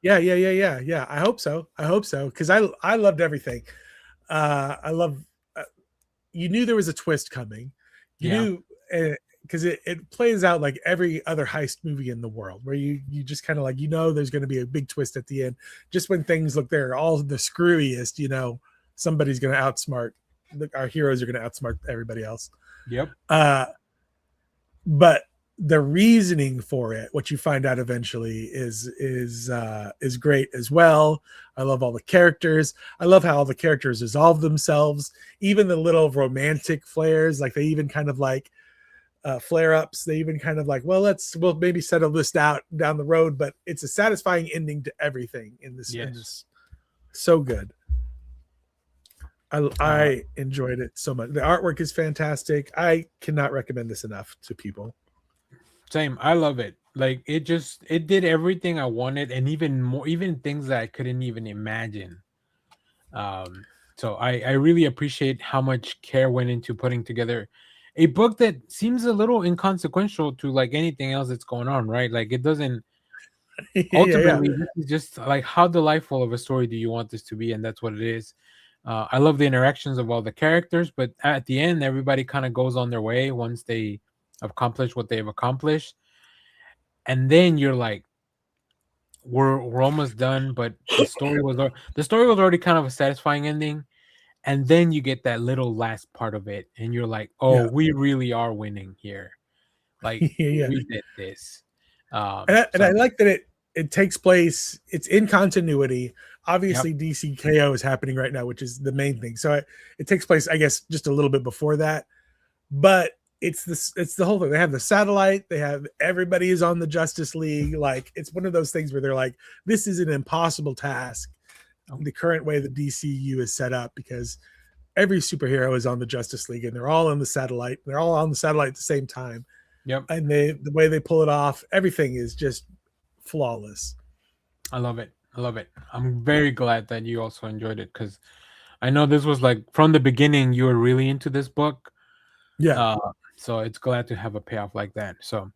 Yeah. I hope so because I loved everything. I love. You knew there was a twist coming. You knew because it plays out like every other heist movie in the world, where you just kind of like there's going to be a big twist at the end. Just when things look they're all the screwiest, somebody's going to outsmart. Our heroes are going to outsmart everybody else. Yep. But the reasoning for it, what you find out eventually, is great as well. I love all the characters. I love how all the characters resolve themselves. Even the little romantic flares, like they even kind of like flare ups. They even kind of like, we'll maybe settle this out down the road. But it's a satisfying ending to everything in this. Yes. In this. So good. I enjoyed it so much. The artwork is fantastic. I cannot recommend this enough to people. Same. I love it. Like it did everything I wanted and even more, even things that I couldn't even imagine. So I really appreciate how much care went into putting together a book that seems a little inconsequential to like anything else that's going on, right? Like it doesn't ultimately this is just like how delightful of a story do you want this to be, and that's what it is. I love the interactions of all the characters, but at the end everybody kind of goes on their way once they accomplish what they've accomplished, and then you're like, we're almost done, but the story was already kind of a satisfying ending, and then you get that little last part of it and you're like, we really are winning here, like we did this. And I like that it takes place, it's in continuity. Obviously DC KO is happening right now, which is the main thing, so it takes place, I guess, just a little bit before that, but it's the whole thing. They have the satellite, they have everybody is on the Justice League. Like it's one of those things where they're like, this is an impossible task, the current way the DCU is set up, because every superhero is on the Justice League and they're all on the satellite. They're all on the satellite at the same time. Yep. And the way they pull it off, everything is just flawless. I love it. I'm very glad that you also enjoyed it, because I know this was like from the beginning you were really into this book. Yeah. So it's glad to have a payoff like that. So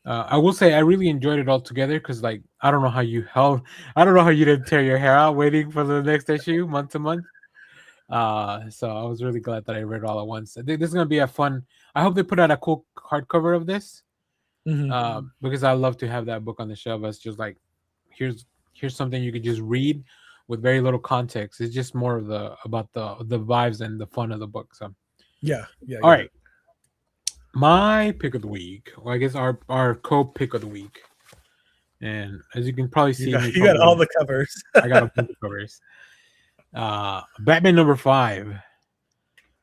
I will say I really enjoyed it all together, because like I don't know how you didn't tear your hair out waiting for the next issue month to month. So I was really glad that I read all at once. I think this is gonna be a fun. I hope they put out a cool hardcover of this, because I love to have that book on the shelf as just like here's something you could just read with very little context. It's just more of about the vibes and the fun of the book. So yeah. All right. My pick of the week, well, I guess our co-pick of the week, and as you can probably see, You got all the covers. I got a bunch of covers. Batman number 5,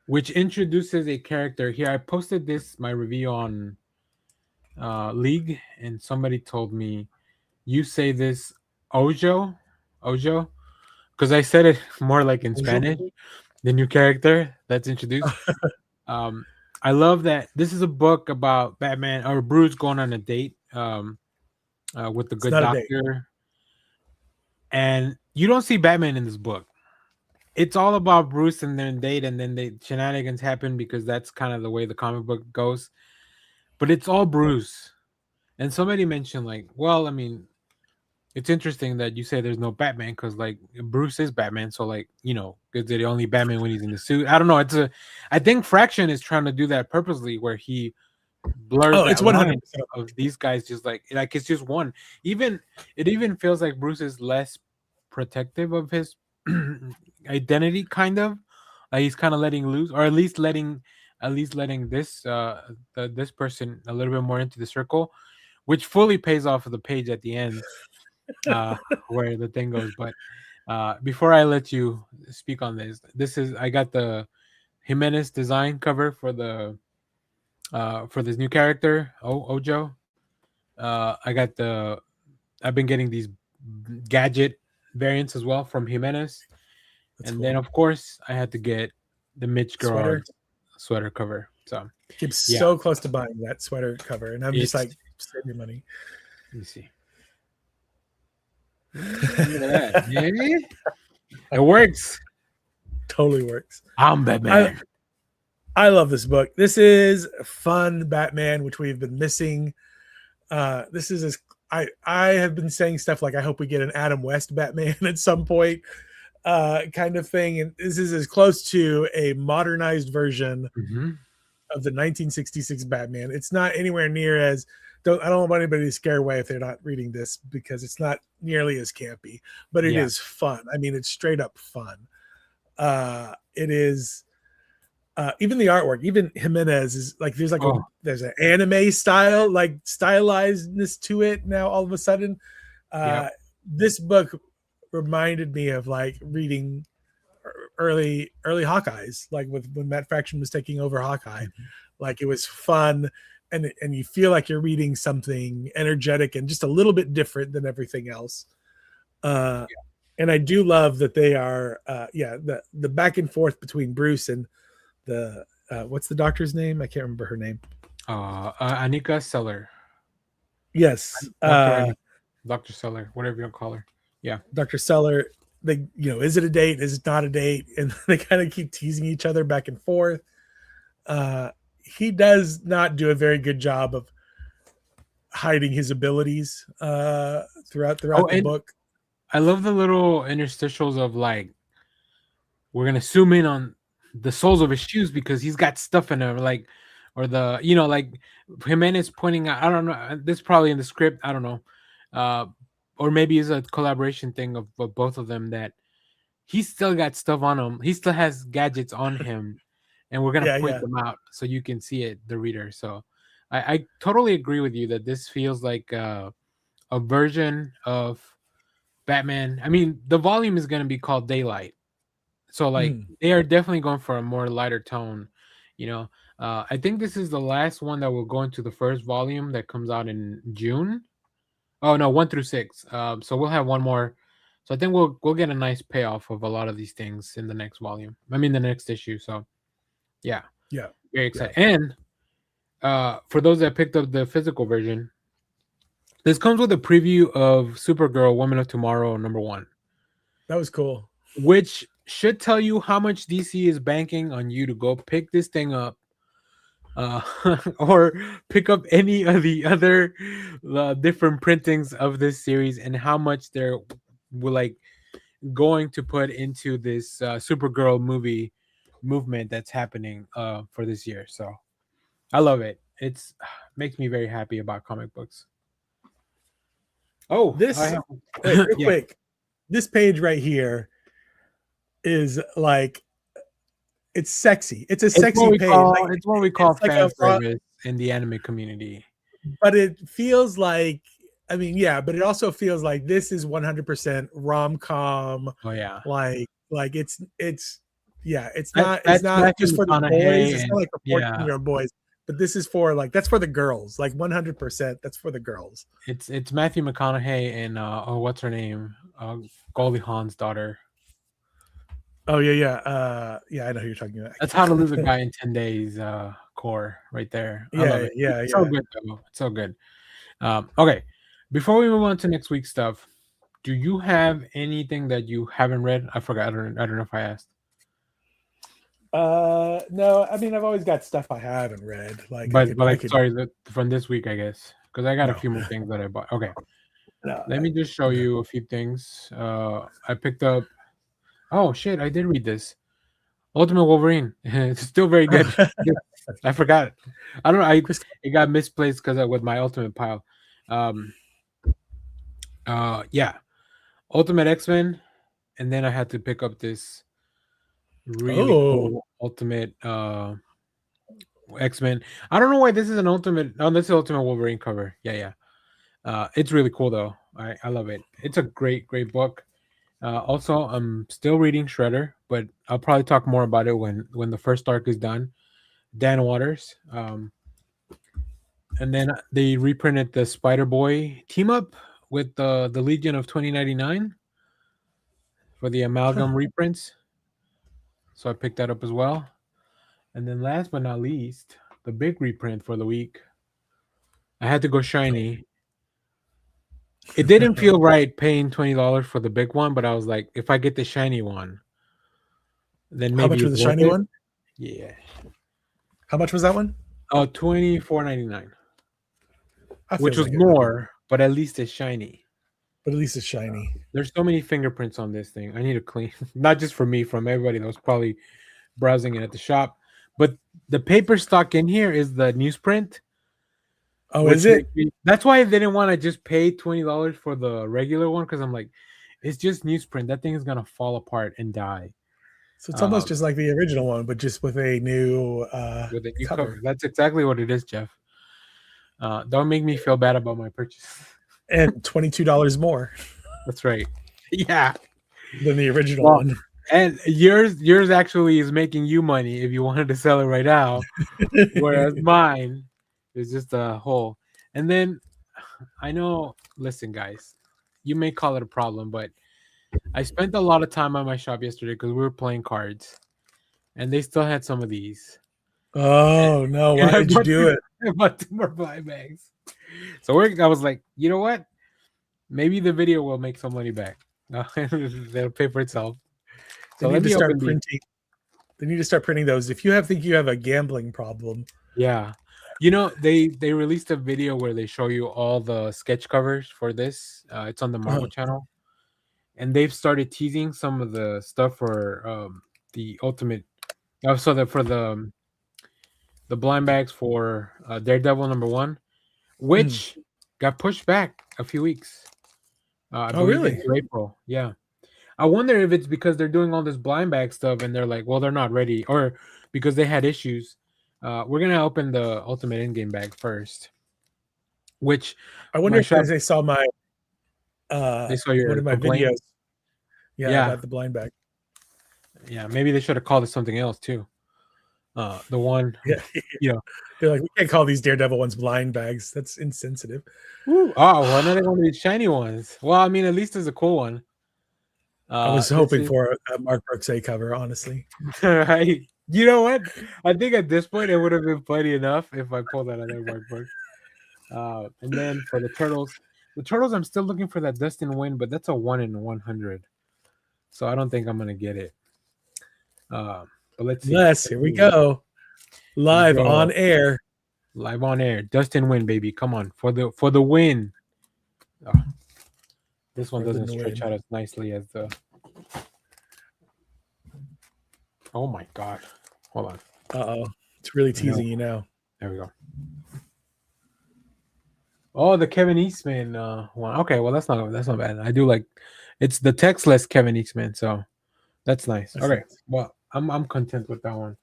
which introduces a character here. I posted my review on League, and somebody told me, "You say this Ojo, because I said it more like in Spanish. The new character that's introduced. I love that this is a book about Batman or Bruce going on a date with the good doctor, and you don't see Batman in this book. It's all about Bruce and their date, and then the shenanigans happen because that's kind of the way the comic book goes. But it's all Bruce. And somebody mentioned, like, well, I mean, it's interesting that you say there's no Batman because, like, Bruce is Batman. So, like, you know, is it only Batman when he's in the suit? I don't know. I think Fraction is trying to do that purposely, where he blurs. Oh, it's 100% of these guys. Just like it's just one. It even feels like Bruce is less protective of his identity, kind of. He's kind of letting loose, or at least letting this this person a little bit more into the circle, which fully pays off of the page at the end. Where the thing goes. But before I let you speak on this, I got the Jimenez design cover for this new character, Ojo. I've been getting these gadget variants as well from Jimenez. Then of course I had to get the Mitch Gerard sweater cover. So I'm so close to buying that sweater cover, and I'm just like, save your money. Let me see. Look at that. Yeah. It works. Totally works. I'm Batman. I love this book. This is fun Batman, which we've been missing. This is I have been saying stuff like, I hope we get an Adam West Batman at some point, kind of thing. And this is as close to a modernized version of the 1966 Batman. It's not anywhere near as I don't want anybody to scare away if they're not reading this, because it's not nearly as campy, but it is fun. I mean, it's straight up fun. It is even the artwork, even Jimenez is like, there's an anime style, like stylizedness to it now all of a sudden. This book reminded me of like reading early Hawkeyes, like when Matt Fraction was taking over Hawkeye. Like, it was fun. And you feel like you're reading something energetic and just a little bit different than everything else. And I do love that they are, the back and forth between Bruce and the, what's the doctor's name? I can't remember her name. Anika Seller. Yes. Dr. Seller, whatever you want to call her. Yeah. Dr. Seller. They, is it a date? Is it not a date? And they kind of keep teasing each other back and forth. He does not do a very good job of hiding his abilities throughout the book. I love the little interstitials of, like, we're gonna zoom in on the soles of his shoes because he's got stuff in them, like, or the, like Jimenez pointing out. I don't know. This is probably in the script. I don't know, or maybe it's a collaboration thing of both of them, that he's still got stuff on him. He still has gadgets on him. And we're gonna point them out so you can see it, the reader. So I totally agree with you that this feels like a version of Batman. I mean, the volume is gonna be called Daylight, so like they are definitely going for a more lighter tone. I think this is the last one that will go into the first volume that comes out in June. Oh no, 1 through 6. So we'll have one more. So I think we'll get a nice payoff of a lot of these things in the next volume. I mean, the next issue. So. Yeah, very excited. And for those that picked up the physical version, this comes with a preview of Supergirl Women of Tomorrow #1. That was cool. Which should tell you how much DC is banking on you to go pick this thing up, or pick up any of the other different printings of this series, and how much they're going to put into this Supergirl movie movement that's happening for this year. So I love it. It's makes me very happy about comic books. Quick, this page right here is like, it's sexy. It's a sexy page. It's what we call fan service. in the anime community. But it feels like, I mean, yeah, but it also feels like this is 100% rom-com. Oh yeah, Like it's yeah, it's that's not Matthew just for the boys. McConaughey It's and not like for yeah, 14-year-old boys, but this is for like that's for the girls. Like 100%, that's for the girls. it's Matthew McConaughey and what's her name? Goldie Hawn's daughter. Oh yeah, I know who you're talking about. That's How to Lose a Guy in 10 Days core right there. I love it. It's so good though. It's so good. Okay, before we move on to next week's stuff, do you have anything that you haven't read? I forgot. I don't know if I asked. No, I mean I've always got stuff I haven't read. Like, sorry, from this week, I guess, because I got a few more things that I bought. Okay, let me just show you a few things. I picked up. Oh shit, I did read this. Ultimate Wolverine. It's still very good. I forgot. I don't know. It got misplaced because with my Ultimate pile. Yeah, Ultimate X-Men, and then I had to pick up this really cool Ultimate X-Men. I don't know why this is an Ultimate. Oh, this is Ultimate Wolverine cover. Yeah. It's really cool though. I love it. It's a great book. Also, I'm still reading Shredder, but I'll probably talk more about it when the first arc is done. Dan Waters. And then they reprinted the Spider-Boy team up with the Legion of 2099 for the Amalgam reprints. So I picked that up as well. And then last but not least, the big reprint for the week. I had to go shiny. It didn't feel right paying $20 for the big one, but I was like, if I get the shiny one, then maybe. How much was the shiny one? Yeah. How much was that one? Oh, $24.99. Which was more, but at least it's shiny. But at least it's shiny. There's so many fingerprints on this thing. I need to clean, not just for me, from everybody that was probably browsing it at the shop. But the paper stock in here is the newsprint. Oh, is it? That's why I didn't want to just pay $20 for the regular one, because I'm like, it's just newsprint. That thing is gonna fall apart and die. So it's almost just like the original one, but just with a new cover. That's exactly what it is, Jeff. Don't make me feel bad about my purchase. And $22 more. That's right. Yeah. Than the original one. And yours actually is making you money if you wanted to sell it right now, whereas mine is just a hole. And then I know, listen, guys, you may call it a problem, but I spent a lot of time on my shop yesterday because we were playing cards, and they still had some of these. Oh no! Why did you do it? I bought 2 more blind bags. So I was like, you know what? Maybe the video will make some money back. They'll pay for itself. So they need to start printing. They need to start printing those. If you think you have a gambling problem. Yeah. You know, they released a video where they show you all the sketch covers for this. It's on the Marvel channel. And they've started teasing some of the stuff for the Ultimate. For the blind bags for Daredevil #1, which got pushed back a few weeks. I believe really? Into April. Yeah. I wonder if it's because they're doing all this blind bag stuff and they're like, well, they're not ready, or because they had issues. We're gonna open the Ultimate Endgame bag first. Which I wonder if they saw my they saw your one of my videos. Yeah, about the blind bag. Yeah, maybe they should have called it something else too. The one, they're like, we can't call these Daredevil ones blind bags. That's insensitive. Ooh. Oh, well, another one of these shiny ones. Well, I mean, at least it's a cool one. I was hoping for a Mark Brooks A cover, honestly. Right. You know what? I think at this point it would have been funny enough if I pulled that other Mark Brooks. And then for the Turtles, I'm still looking for that Dustin Win, but that's a 1 in 100. So I don't think I'm gonna get it. But let's see. Yes, here we go. Live on air. Live on air. Dustin Win, baby. Come on. For the win. Oh, this one doesn't stretch out as nicely as the. Oh my god. Hold on. Uh-oh. It's really teasing you now. There we go. Oh, the Kevin Eastman one. Okay, well that's not bad. I do like it's the textless Kevin Eastman, so that's nice. Okay. Well, I'm content with that one.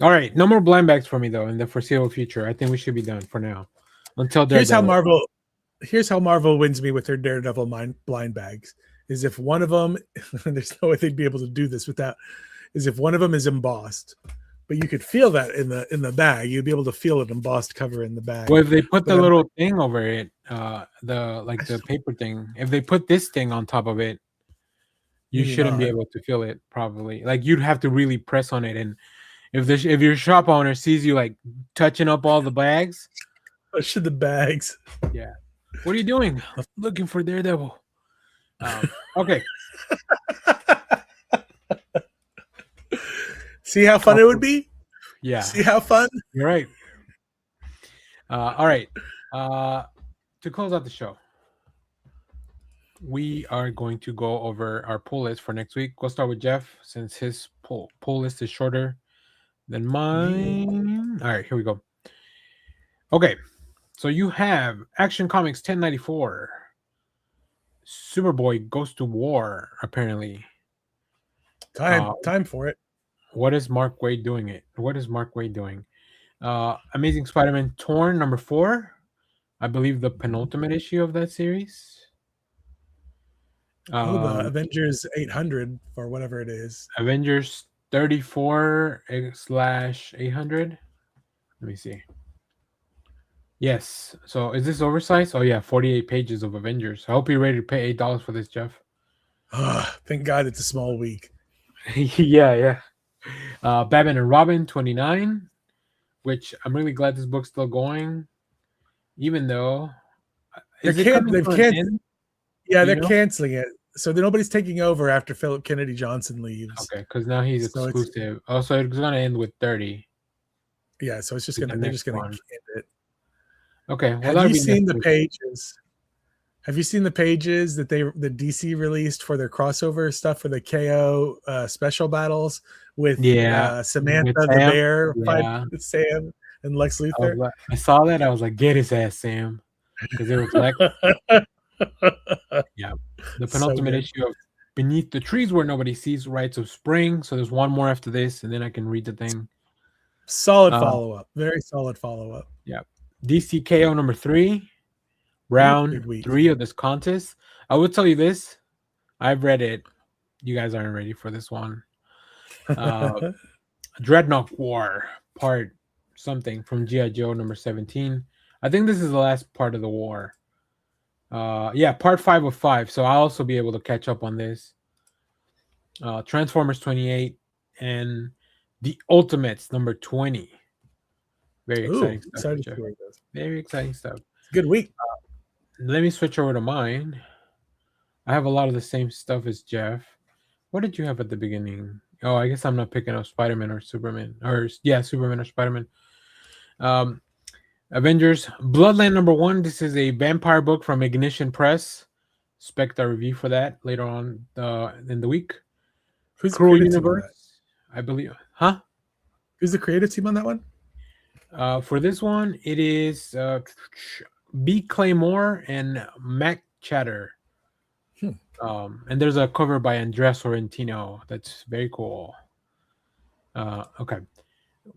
All right, no more blind bags for me though in the foreseeable future. I think we should be done for now. Until Here's how Daredevil. Marvel wins me with their Daredevil blind bags. Is if one of them, there's no way they'd be able to do this without. Is if one of them is embossed, but you could feel that in the bag. You'd be able to feel an embossed cover in the bag. Well, if they put But the little thing over it, the paper thing. If they put this thing on top of it, you Maybe shouldn't be not. able to feel it. Probably, like you'd have to really press on it. And if your shop owner sees you like touching up all the bags, Should the bags? yeah. What are you doing? I'm looking for Daredevil. Okay. See how fun it would be? Yeah. See how fun? You're right. All right. To close out the show, we are going to go over our poll list for next week. We'll start with Jeff since his poll list is shorter than mine. All right, here we go. Okay. So you have Action Comics 1094. Superboy goes to war, apparently. Time for it. What is Mark Waid doing? Amazing Spider-Man Torn number 4. I believe the penultimate issue of that series. The Avengers 800 or whatever it is. Avengers 34/800. Let me see. Yes. So is this oversized? Oh yeah, 48 pages of Avengers. I hope you're ready to pay $8 for this, Jeff. Thank God it's a small week. yeah. Batman and Robin 29, which I'm really glad this book's still going, even though they're canceling it. So nobody's taking over after Philip Kennedy Johnson leaves. Okay, because now he's exclusive. So it's going to end with 30. Yeah, so it's just they're just gonna end it. Okay. Well, have you seen the pages? Have you seen the pages that the DC released for their crossover stuff for the KO special battles with Samantha the Bear fight with Sam and Lex Luthor? I saw that. I was like, get his ass, Sam, because it was like, yeah, the penultimate issue of Beneath the Trees Where Nobody Sees Rites of Spring. So there's one more after this, and then I can read the thing. Solid follow up. Very solid follow up. Yeah. DC KO number 3. Round 3 of this contest. I will tell you this. I've read it. You guys aren't ready for this one. Dreadnought War, part something from G.I. Joe number 17. I think this is the last part of the war. Part 5 of 5. So I'll also be able to catch up on this. Transformers 28 and The Ultimates number 20. Very exciting stuff. Very exciting stuff. Good week. Let me switch over to mine. I have a lot of the same stuff as Jeff. What did you have at the beginning? Oh, I guess I'm not picking up Spider-Man or Superman. Superman or Spider-Man. Avengers Bloodline number 1. This is a vampire book from Ignition Press. Expect a review for that later on in the week. Who's Cruel Universe, I believe. Huh? Who's the creative team on that one? For this one, it is B. Claymore and Mac Chatter. And there's a cover by Andrea Sorrentino. That's very cool. Okay.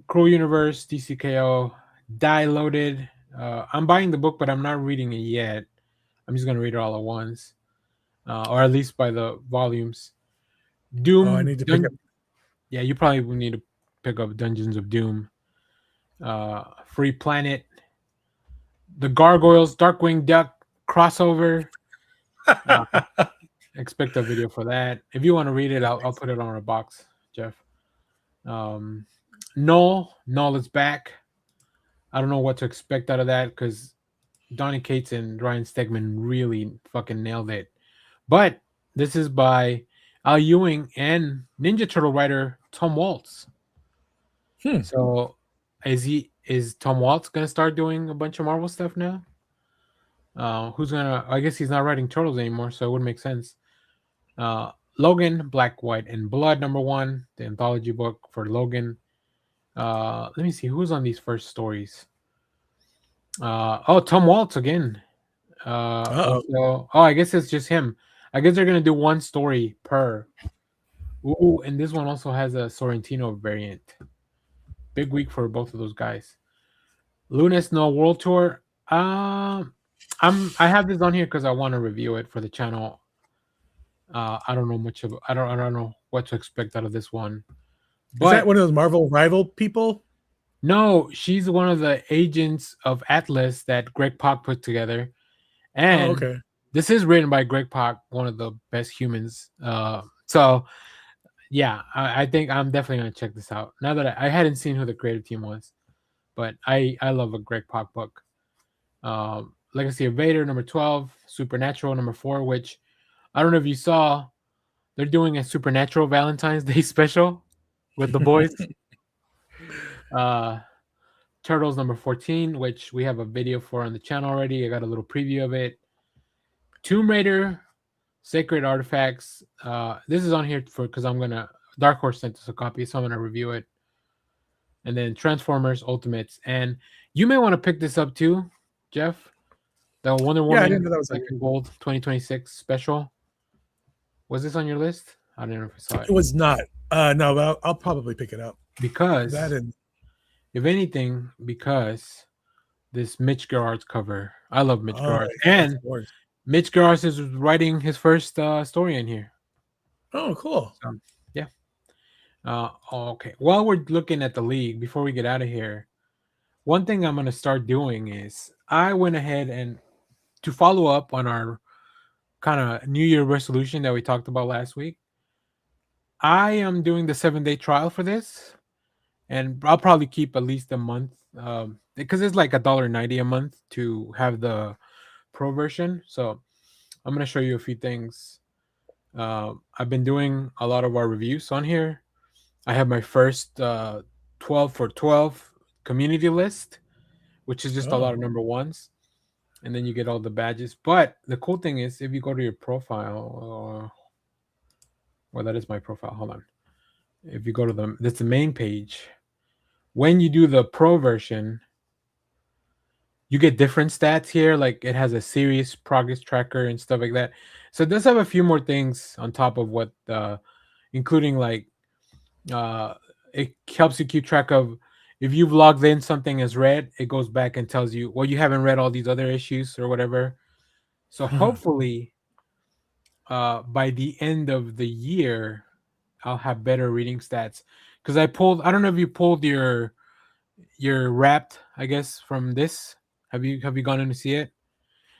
Cruel Universe, DCKO, Die Loaded. I'm buying the book, but I'm not reading it yet. I'm just going to read it all at once. Or at least by the volumes. Doom. I need to pick up. Yeah, you probably will need to pick up Dungeons of Doom. Free Planet. The Gargoyles, Darkwing Duck crossover. Expect a video for that. If you want to read it, I'll put it on a box, Jeff. Null is back. I don't know what to expect out of that because Donny Cates and Ryan Stegman really fucking nailed it. But this is by Al Ewing and Ninja Turtle writer Tom Waltz. So is Tom Waltz gonna start doing a bunch of Marvel stuff now? I guess he's not writing Turtles anymore, so it would make sense. Logan, Black, White, and Blood number 1, the anthology book for Logan. Let me see who's on these first stories. Tom Waltz again. I guess it's just him. I guess they're gonna do one story per. Ooh, and this one also has a Sorrentino variant. big week for both of those guys. Luna Snow World Tour. I have this on here because I want to review it for the channel. I don't know much of. I don't know what to expect out of this one. Is that one of those Marvel rival people? No, she's one of the agents of Atlas that Greg Pak put together. And okay. This is written by Greg Pak, one of the best humans. So yeah, I think I'm definitely gonna check this out. Now that I hadn't seen who the creative team was, but I love a Greg Pak book. Legacy of Vader number 12, Supernatural number 4, which I don't know if you saw. They're doing a Supernatural Valentine's Day special with the boys. Turtles number 14, which we have a video for on the channel already. I got a little preview of it. Tomb Raider, Sacred Artifacts. This is on here for because I'm gonna Dark Horse sent us a copy, so I'm gonna review it. And then Transformers Ultimates, and you may want to pick this up too, Jeff. The Wonder Woman I didn't know that was Second Gold 2026 special. Was this on your list? I don't know if I saw it. It was not. No, but I'll probably pick it up Because that and if anything, because this Mitch Gerard's cover. I love Mitch Gerard. yeah, And of course. Mitch Gerard is writing his first story in here. Oh, cool. Yeah. Okay. While we're looking at the league, before we get out of here, one thing I'm going to start doing is I went ahead and to follow up on our kind of New Year resolution that we talked about last week, I am doing the 7-day trial for this. And I'll probably keep at least a month because it's like $1.90 a month to have the pro version. So I'm going to show you a few things. I've been doing a lot of our reviews on here. I have my first 12 for 12 community list, which is just a lot of number ones. And then you get all the badges. But the cool thing is if you go to your profile, well, that is my profile. Hold on. If you go to that's the main page. When you do the pro version, you get different stats here. Like it has a series progress tracker and stuff like that. So it does have a few more things on top of what, including like it helps you keep track of if you've logged in something as read, it goes back and tells you, well, you haven't read all these other issues or whatever. So hopefully by the end of the year, I'll have better reading stats. Because I don't know if you pulled your Wrapped, I guess, from this. Have you gone in to see it?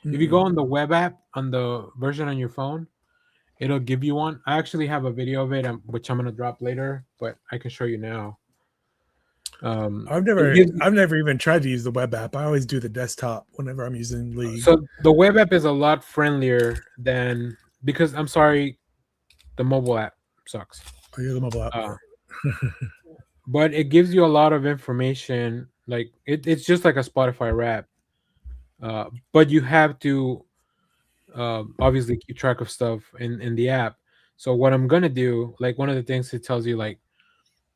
If you go on the web app on the version on your phone, it'll give you one. I actually have a video of it, which I'm gonna drop later, but I can show you now. I've never even tried to use the web app. I always do the desktop whenever I'm using League. So the web app is a lot friendlier than because I'm sorry, the mobile app sucks. Oh, you're the mobile app. But it gives you a lot of information. Like it's just like a Spotify Wrap. But you have to obviously keep track of stuff in the app. So what I'm gonna do, like one of the things it tells you, like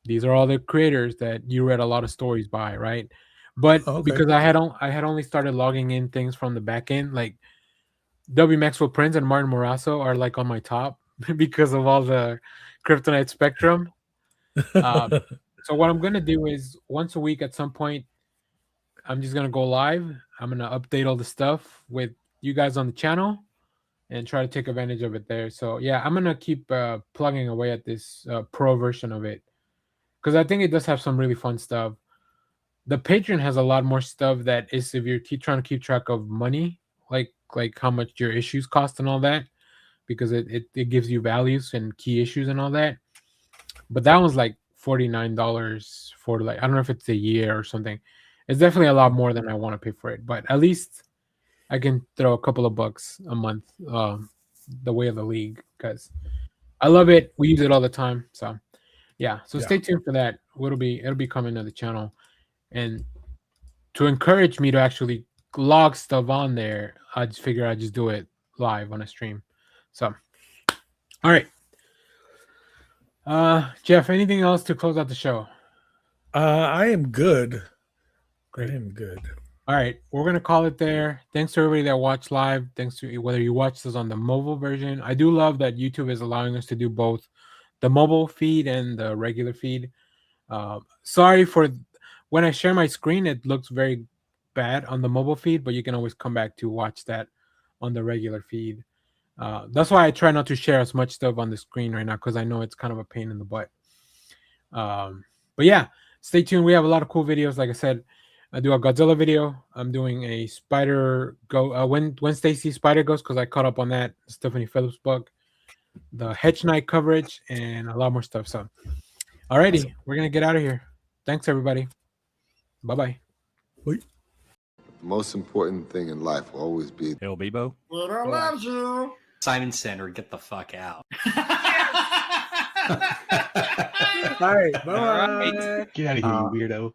these are all the creators that you read a lot of stories by, right? But because I had only started logging in things from the back end, like W. Maxwell Prince and Martin Morasso are like on my top because of all the Kryptonite Spectrum. So what I'm gonna do is once a week at some point, I'm just gonna go live. I'm gonna update all the stuff with you guys on the channel and try to take advantage of it there. So yeah, I'm gonna keep plugging away at this pro version of it because I think it does have some really fun stuff. The Patreon has a lot more stuff that is if you're trying to keep track of money, like how much your issues cost and all that, because it gives you values and key issues and all that. But that one's like $49 for like I don't know if it's a year or something. It's definitely a lot more than I want to pay for it, but at least I can throw a couple of bucks a month the way of the league because I love it. We use it all the time. So yeah. So stay tuned for that. It'll be coming to the channel. And to encourage me to actually log stuff on there, I just figure I'd just do it live on a stream. So all right. Jeff, anything else to close out the show? I am good. Great. I am good. All right, we're gonna call it there. Thanks to everybody that watched live. Thanks to whether you watched this on the mobile version. I do love that YouTube is allowing us to do both the mobile feed and the regular feed. Sorry for when I share my screen, it looks very bad on the mobile feed, but you can always come back to watch that on the regular feed. That's why I try not to share as much stuff on the screen right now, because I know it's kind of a pain in the butt. But yeah, stay tuned. We have a lot of cool videos. Like I said, I do a Godzilla video. I'm doing a Spider Go when Stacy Spider Goes, because I caught up on that Stephanie Phillips book, the Hedge Knight coverage, and a lot more stuff. So, alrighty, we're gonna get out of here. Thanks, everybody. Bye bye. The most important thing in life will always be Hail Bebo. Twitter loves you. Simon Center, get the fuck out. All right. Bye. Get out of here, you weirdo.